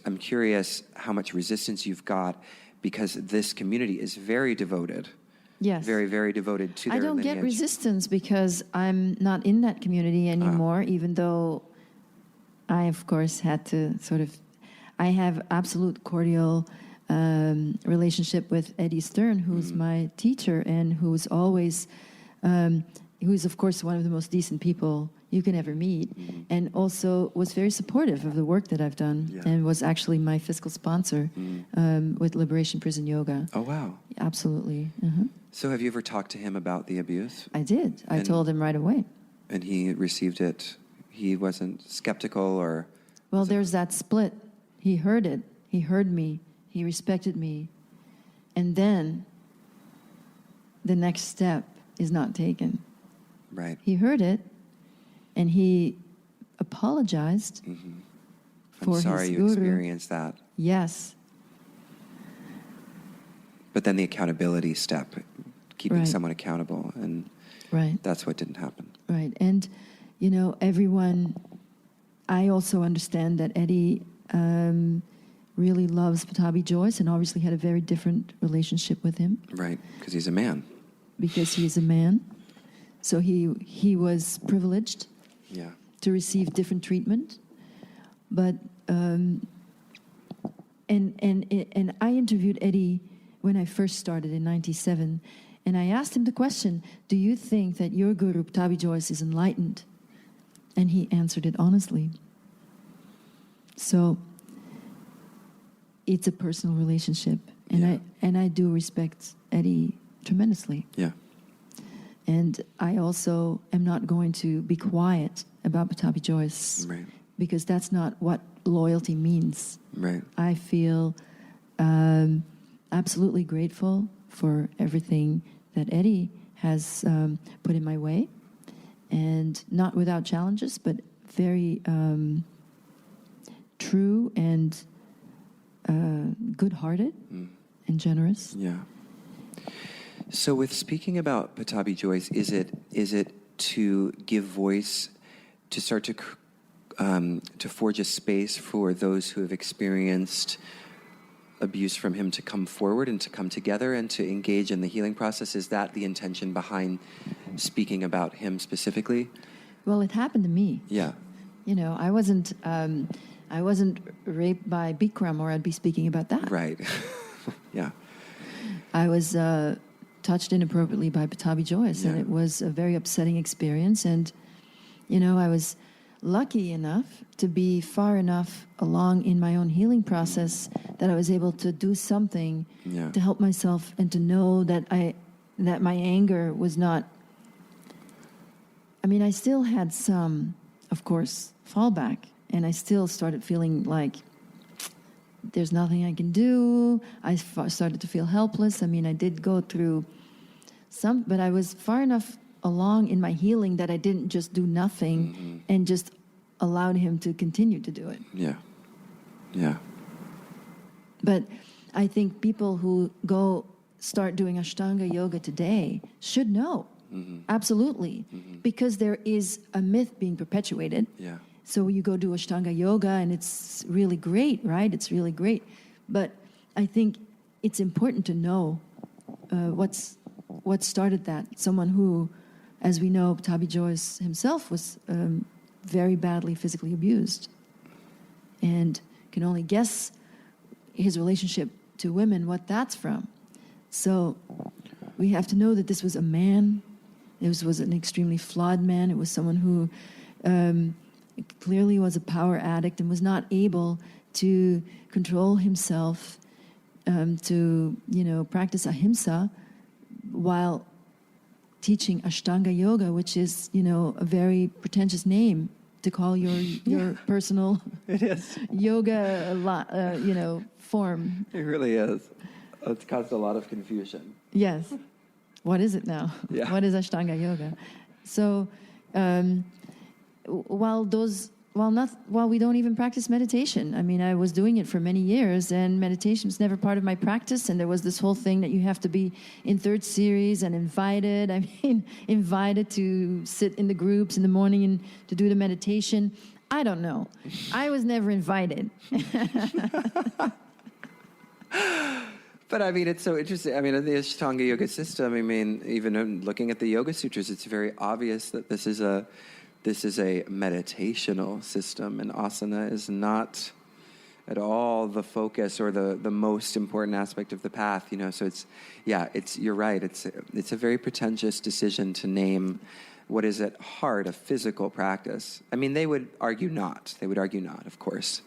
I'm curious how much resistance you've got, because this community is very devoted. Yes. Very, very devoted to their I don't lineage. get resistance because I'm not in that community anymore, even though I, of course, had to I have absolute cordial relationship with Eddie Stern, who's my teacher and who's always, who's, of course, one of the most decent people you can ever meet, and also was very supportive of the work that I've done, and was actually my fiscal sponsor with Liberation Prison Yoga. Oh, wow. Absolutely. So have you ever talked to him about the abuse? I did. I told him right away. And he received it? He wasn't skeptical, or? Well, there's that split. He heard it. He heard me. He respected me. And then the next step is not taken. Right. He heard it, and he apologized for his guru. I'm sorry you experienced that. Yes. But then the accountability step, keeping someone accountable, and that's what didn't happen. Right. And, everyone, I also understand that Eddie really loves Patabi Joyce and obviously had a very different relationship with him. Right, because he's a man. Because he is a man. So he was privileged to receive different treatment. But, and I interviewed Eddie when I first started in 1997, and I asked him the question, do you think that your guru, Patabi Joyce, is enlightened? And he answered it honestly. So it's a personal relationship, and I do respect Eddie tremendously. Yeah. And I also am not going to be quiet about Patabi Joyce because that's not what loyalty means. Right. I feel absolutely grateful for everything that Eddie has put in my way, and not without challenges, but very true and good-hearted and generous. Yeah. So, with speaking about Pattabhi Jois, is it to give voice, to start to forge a space for those who have experienced abuse from him to come forward and to come together and to engage in the healing process? Is that the intention behind speaking about him specifically? Well, it happened to me. Yeah. You know, I wasn't raped by Bikram, or I'd be speaking about that. Right. Yeah. I was touched inappropriately by Pattabhi Jois, and Yeah. it was a very upsetting experience. And, you know, I was lucky enough to be far enough along in my own healing process that I was able to do something Yeah. to help myself and to know that my anger was not. I mean, I still had some, of course, fallback, and I still started feeling like there's nothing I can do. I started to feel helpless. I mean, I did go through some, but I was far enough along in my healing that I didn't just do nothing and just allowed him to continue to do it. Yeah. Yeah. But I think people who start doing Ashtanga yoga today should know. Absolutely. Because there is a myth being perpetuated. Yeah. So you go do Ashtanga yoga and it's really great, right? It's really great. But I think it's important to know what started that. Someone who, as we know, Pattabhi Jois himself was very badly physically abused, and can only guess his relationship to women, what that's from. So we have to know that this was a man. It was an extremely flawed man. It was someone who clearly was a power addict and was not able to control himself, to practice ahimsa while teaching Ashtanga yoga, which is a very pretentious name to call your personal It is. yoga form. It really is. It's caused a lot of confusion. Yes. What is it now? Yeah. What is Ashtanga yoga? So, while we don't even practice meditation, I mean, I was doing it for many years, and meditation was never part of my practice. And there was this whole thing that you have to be in third series and invited. I mean, invited to sit in the groups in the morning and to do the meditation. I don't know. I was never invited. But I mean, it's so interesting. I mean, in the Ashtanga Yoga system, I mean, even looking at the Yoga Sutras, it's very obvious that this is a meditational system, and asana is not at all the focus or the most important aspect of the path. So you're right. It's a very pretentious decision to name what is at heart a physical practice. I mean, they would argue not. Of course.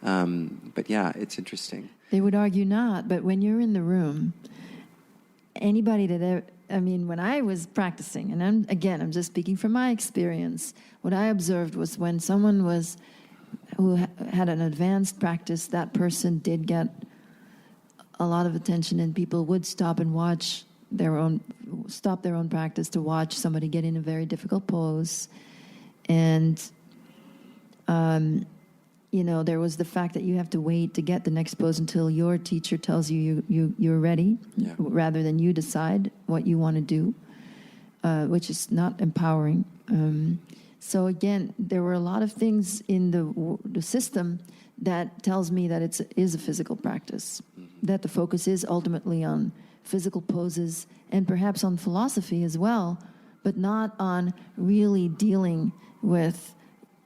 But yeah, it's interesting. They would argue not, but when you're in the room, anybody when I was practicing, and I'm just speaking from my experience, what I observed was when someone who had an advanced practice, that person did get a lot of attention, and people would stop and stop their own practice to watch somebody get in a very difficult pose. And there was the fact that you have to wait to get the next pose until your teacher tells you're ready, rather than you decide what you want to do, which is not empowering. So again, there were a lot of things in the system that tells me that it is a physical practice, that the focus is ultimately on physical poses and perhaps on philosophy as well, but not on really dealing with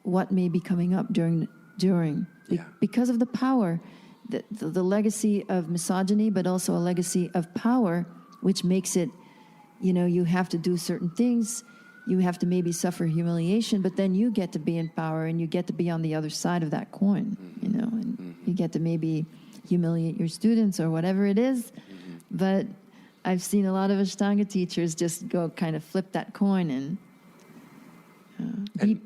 what may be coming up during because of the power, the legacy of misogyny, but also a legacy of power, which makes it, you have to do certain things, you have to maybe suffer humiliation, but then you get to be in power and you get to be on the other side of that coin, and you get to maybe humiliate your students or whatever it is. But I've seen a lot of Ashtanga teachers just go kind of flip that coin and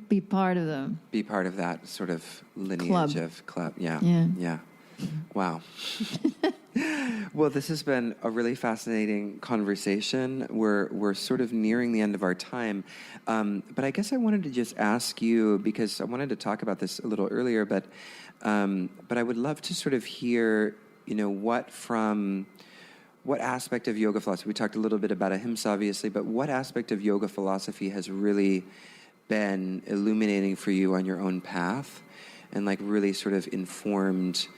be part of them. Be part of that sort of lineage Club. of club. Yeah. Yeah. Yeah. Wow. Well, this has been a really fascinating conversation. We're sort of nearing the end of our time. But I guess I wanted to just ask you, because I wanted to talk about this a little earlier, but I would love to sort of hear, what aspect of yoga philosophy, we talked a little bit about ahimsa, obviously, but what aspect of yoga philosophy has really been illuminating for you on your own path and like really sort of informed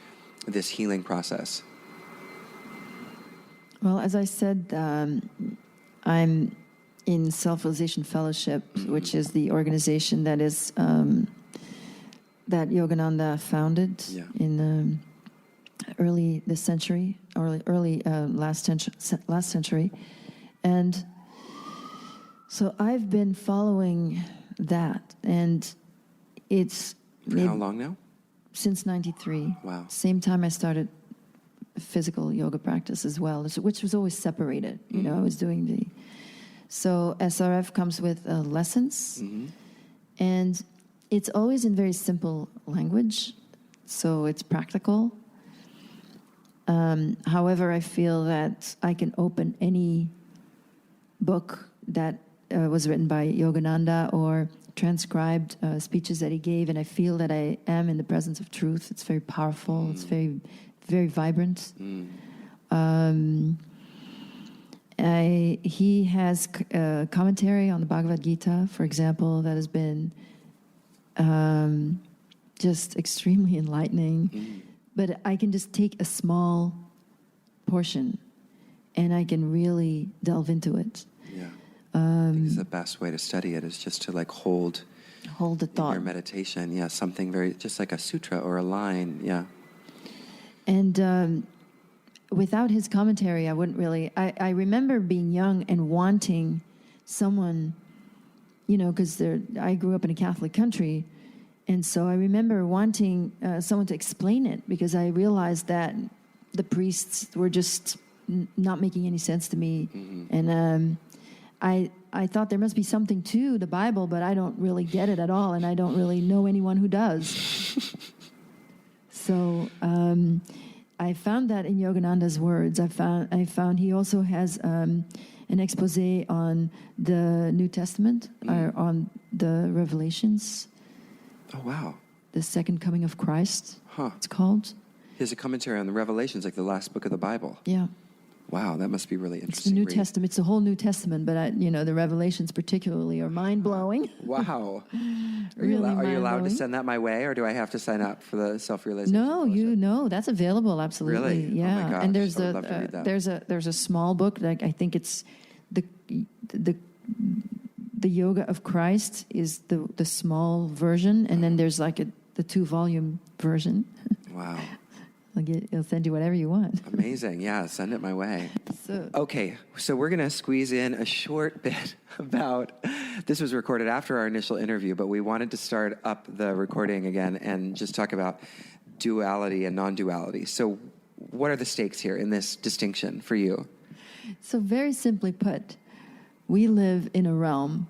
this healing process? Well, as I said, I'm in Self-Realization Fellowship, which is the organization that is that Yogananda founded in the early last century, and so I've been following that, and it's for how long now? Since '93. Wow. Same time I started physical yoga practice as well, which was always separated. I was doing so SRF comes with lessons, and it's always in very simple language, so it's practical. However, I feel that I can open any book that was written by Yogananda or transcribed speeches that he gave, and I feel that I am in the presence of truth. It's very powerful. It's very, very vibrant. He has a commentary on the Bhagavad Gita, for example, that has been just extremely enlightening. But I can just take a small portion and I can really delve into it. Yeah. I think the best way to study it is just to like hold the thought. In your meditation. Yeah, something very, just like a sutra or a line. Yeah. And without his commentary, I wouldn't really, I remember being young and wanting someone, because I grew up in a Catholic country. And so I remember wanting someone to explain it, because I realized that the priests were just not making any sense to me. And I thought there must be something to the Bible, but I don't really get it at all, and I don't really know anyone who does. So I found that in Yogananda's words. I found he also has an expose on the New Testament, or on the Revelations. Oh, wow. The Second Coming of Christ, Huh. it's called. Here's a commentary on the Revelations, like the last book of the Bible. Yeah. Wow, that must be really It's interesting. the New Testament. It's the whole New Testament, but the Revelations particularly are mind-blowing. Wow. Really are you allowed to mind-blowing. send that my way, or do I have to sign up for the self-realization? No, that's available, absolutely. Really? Yeah. Oh my gosh, and there's I would love to read that. there's a small book, like I think it's the Yoga of Christ is the small version, and then there's like the 2-volume version. Wow. I'll send you whatever you want. Amazing. Yeah, send it my way. So, Okay, so we're going to squeeze in a short bit about, this was recorded after our initial interview, but we wanted to start up the recording again and just talk about duality and non-duality. So what are the stakes here in this distinction for you? So very simply put, we live in a realm,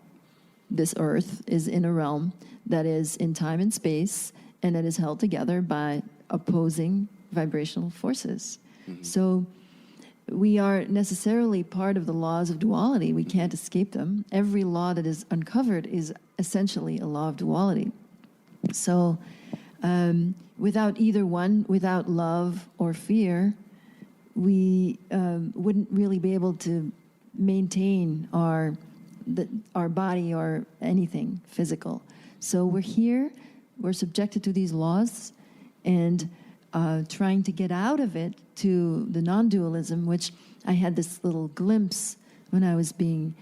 this earth is in a realm that is in time and space, and that is held together by opposing vibrational forces. So we are necessarily part of the laws of duality. We can't escape them. Every law that is uncovered is essentially a law of duality. So without either one, without love or fear, we wouldn't really be able to maintain our body or anything physical. So we're here, we're subjected to these laws, and trying to get out of it to the non-dualism, which I had this little glimpse when I was being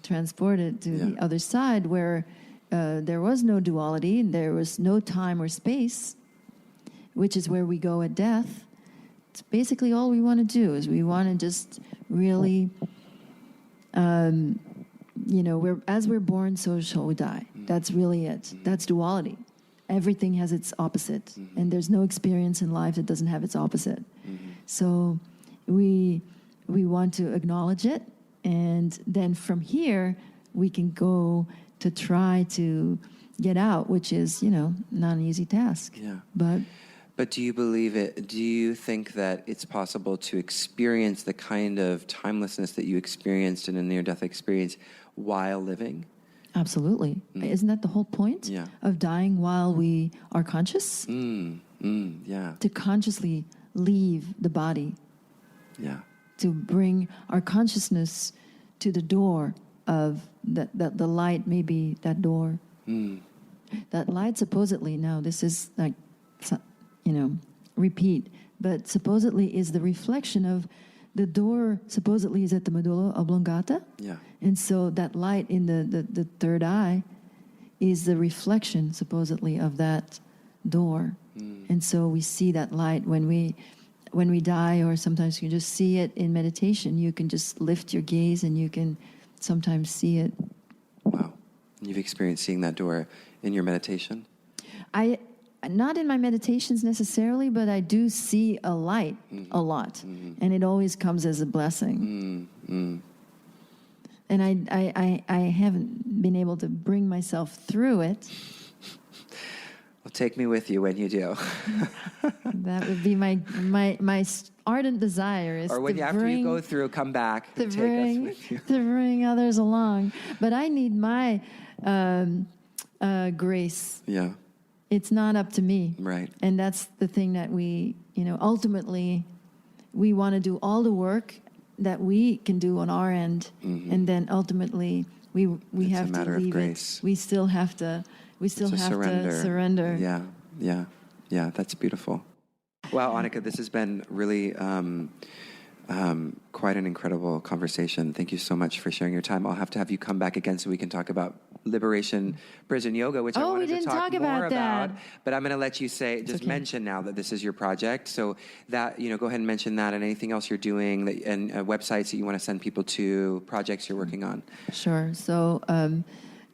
transported to the other side, where there was no duality and there was no time or space, which is where we go at death. It's basically all we want to do is we want to just really, as we're born, so shall we die. That's really it. That's duality. Everything has its opposite, and there's no experience in life that doesn't have its opposite. So we want to acknowledge it, and then from here we can go to try to get out, which is, not an easy task. Yeah. But do you believe it? Do you think that it's possible to experience the kind of timelessness that you experienced in a near-death experience while living? absolutely. Isn't that the whole point Yeah. of dying while we are conscious? Yeah. To consciously leave the body, Yeah. to bring our consciousness to the door of that the light may be that door. That light supposedly, now this is like, repeat, but supposedly is the reflection of the door, supposedly is at the medulla oblongata. Yeah. And so that light in the third eye is the reflection, supposedly, of that door. And so we see that light when we die, or sometimes you just see it in meditation. You can just lift your gaze and you can sometimes see it. Wow. You've experienced seeing that door in your meditation? Not in my meditations necessarily, but I do see a light a lot. And it always comes as a blessing. And I haven't been able to bring myself through it. Well, take me with you when you do. That would be my ardent desire. Is Or when to after bring, you go through, come back and take us with you. to bring others along. But I need my grace. Yeah. It's not up to me. Right. And that's the thing that we, ultimately, we want to do all the work that we can do on our end. And then ultimately, we It's have a matter to of leave grace. it. We still have to surrender. Yeah. That's beautiful. Wow, Anuka, this has been really quite an incredible conversation. Thank you so much for sharing your time. I'll have to have you come back again so we can talk about Liberation Prison Yoga, which I Oh, we wanted to didn't talk talk more about that. about. But I'm going to let you mention now that this is your project. So that, go ahead and mention that, and anything else you're doing, and websites that you want to send people to, projects you're working on. Sure. So,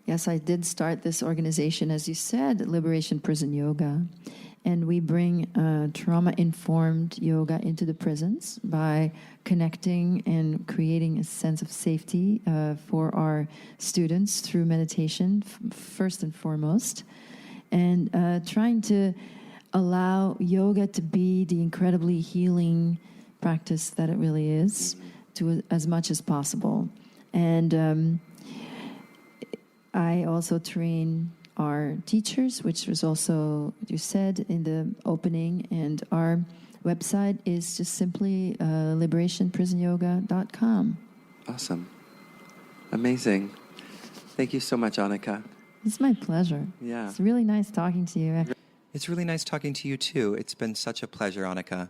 yes, I did start this organization, as you said, Liberation Prison Yoga. And we bring trauma-informed yoga into the prisons by connecting and creating a sense of safety for our students through meditation, first and foremost, and trying to allow yoga to be the incredibly healing practice that it really is, to as much as possible. And I also train our teachers, which was also, you said in the opening, and our website is just simply liberationprisonyoga.com. Awesome. Amazing. Thank you so much, Anuka. It's my pleasure. Yeah. It's really nice talking to you. It's really nice talking to you, too. It's been such a pleasure, Anuka.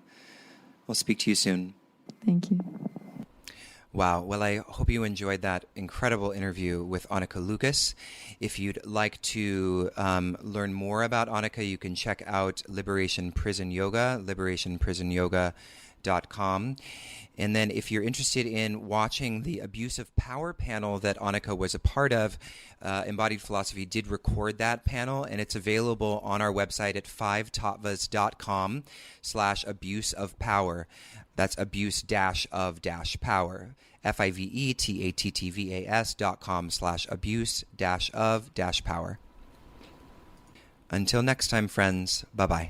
We'll speak to you soon. Thank you. Wow. Well, I hope you enjoyed that incredible interview with Anneke Lucas. If you'd like to learn more about Anuka, you can check out Liberation Prison Yoga, liberationprisonyoga.com. And then if you're interested in watching the Abuse of Power panel that Anuka was a part of, Embodied Philosophy did record that panel, and it's available on our website at 5tattvas.com/abuse of power. That's abuse-of-power. FIVETATTVAS.com/abuse-of-power. Until next time, friends. Bye-bye.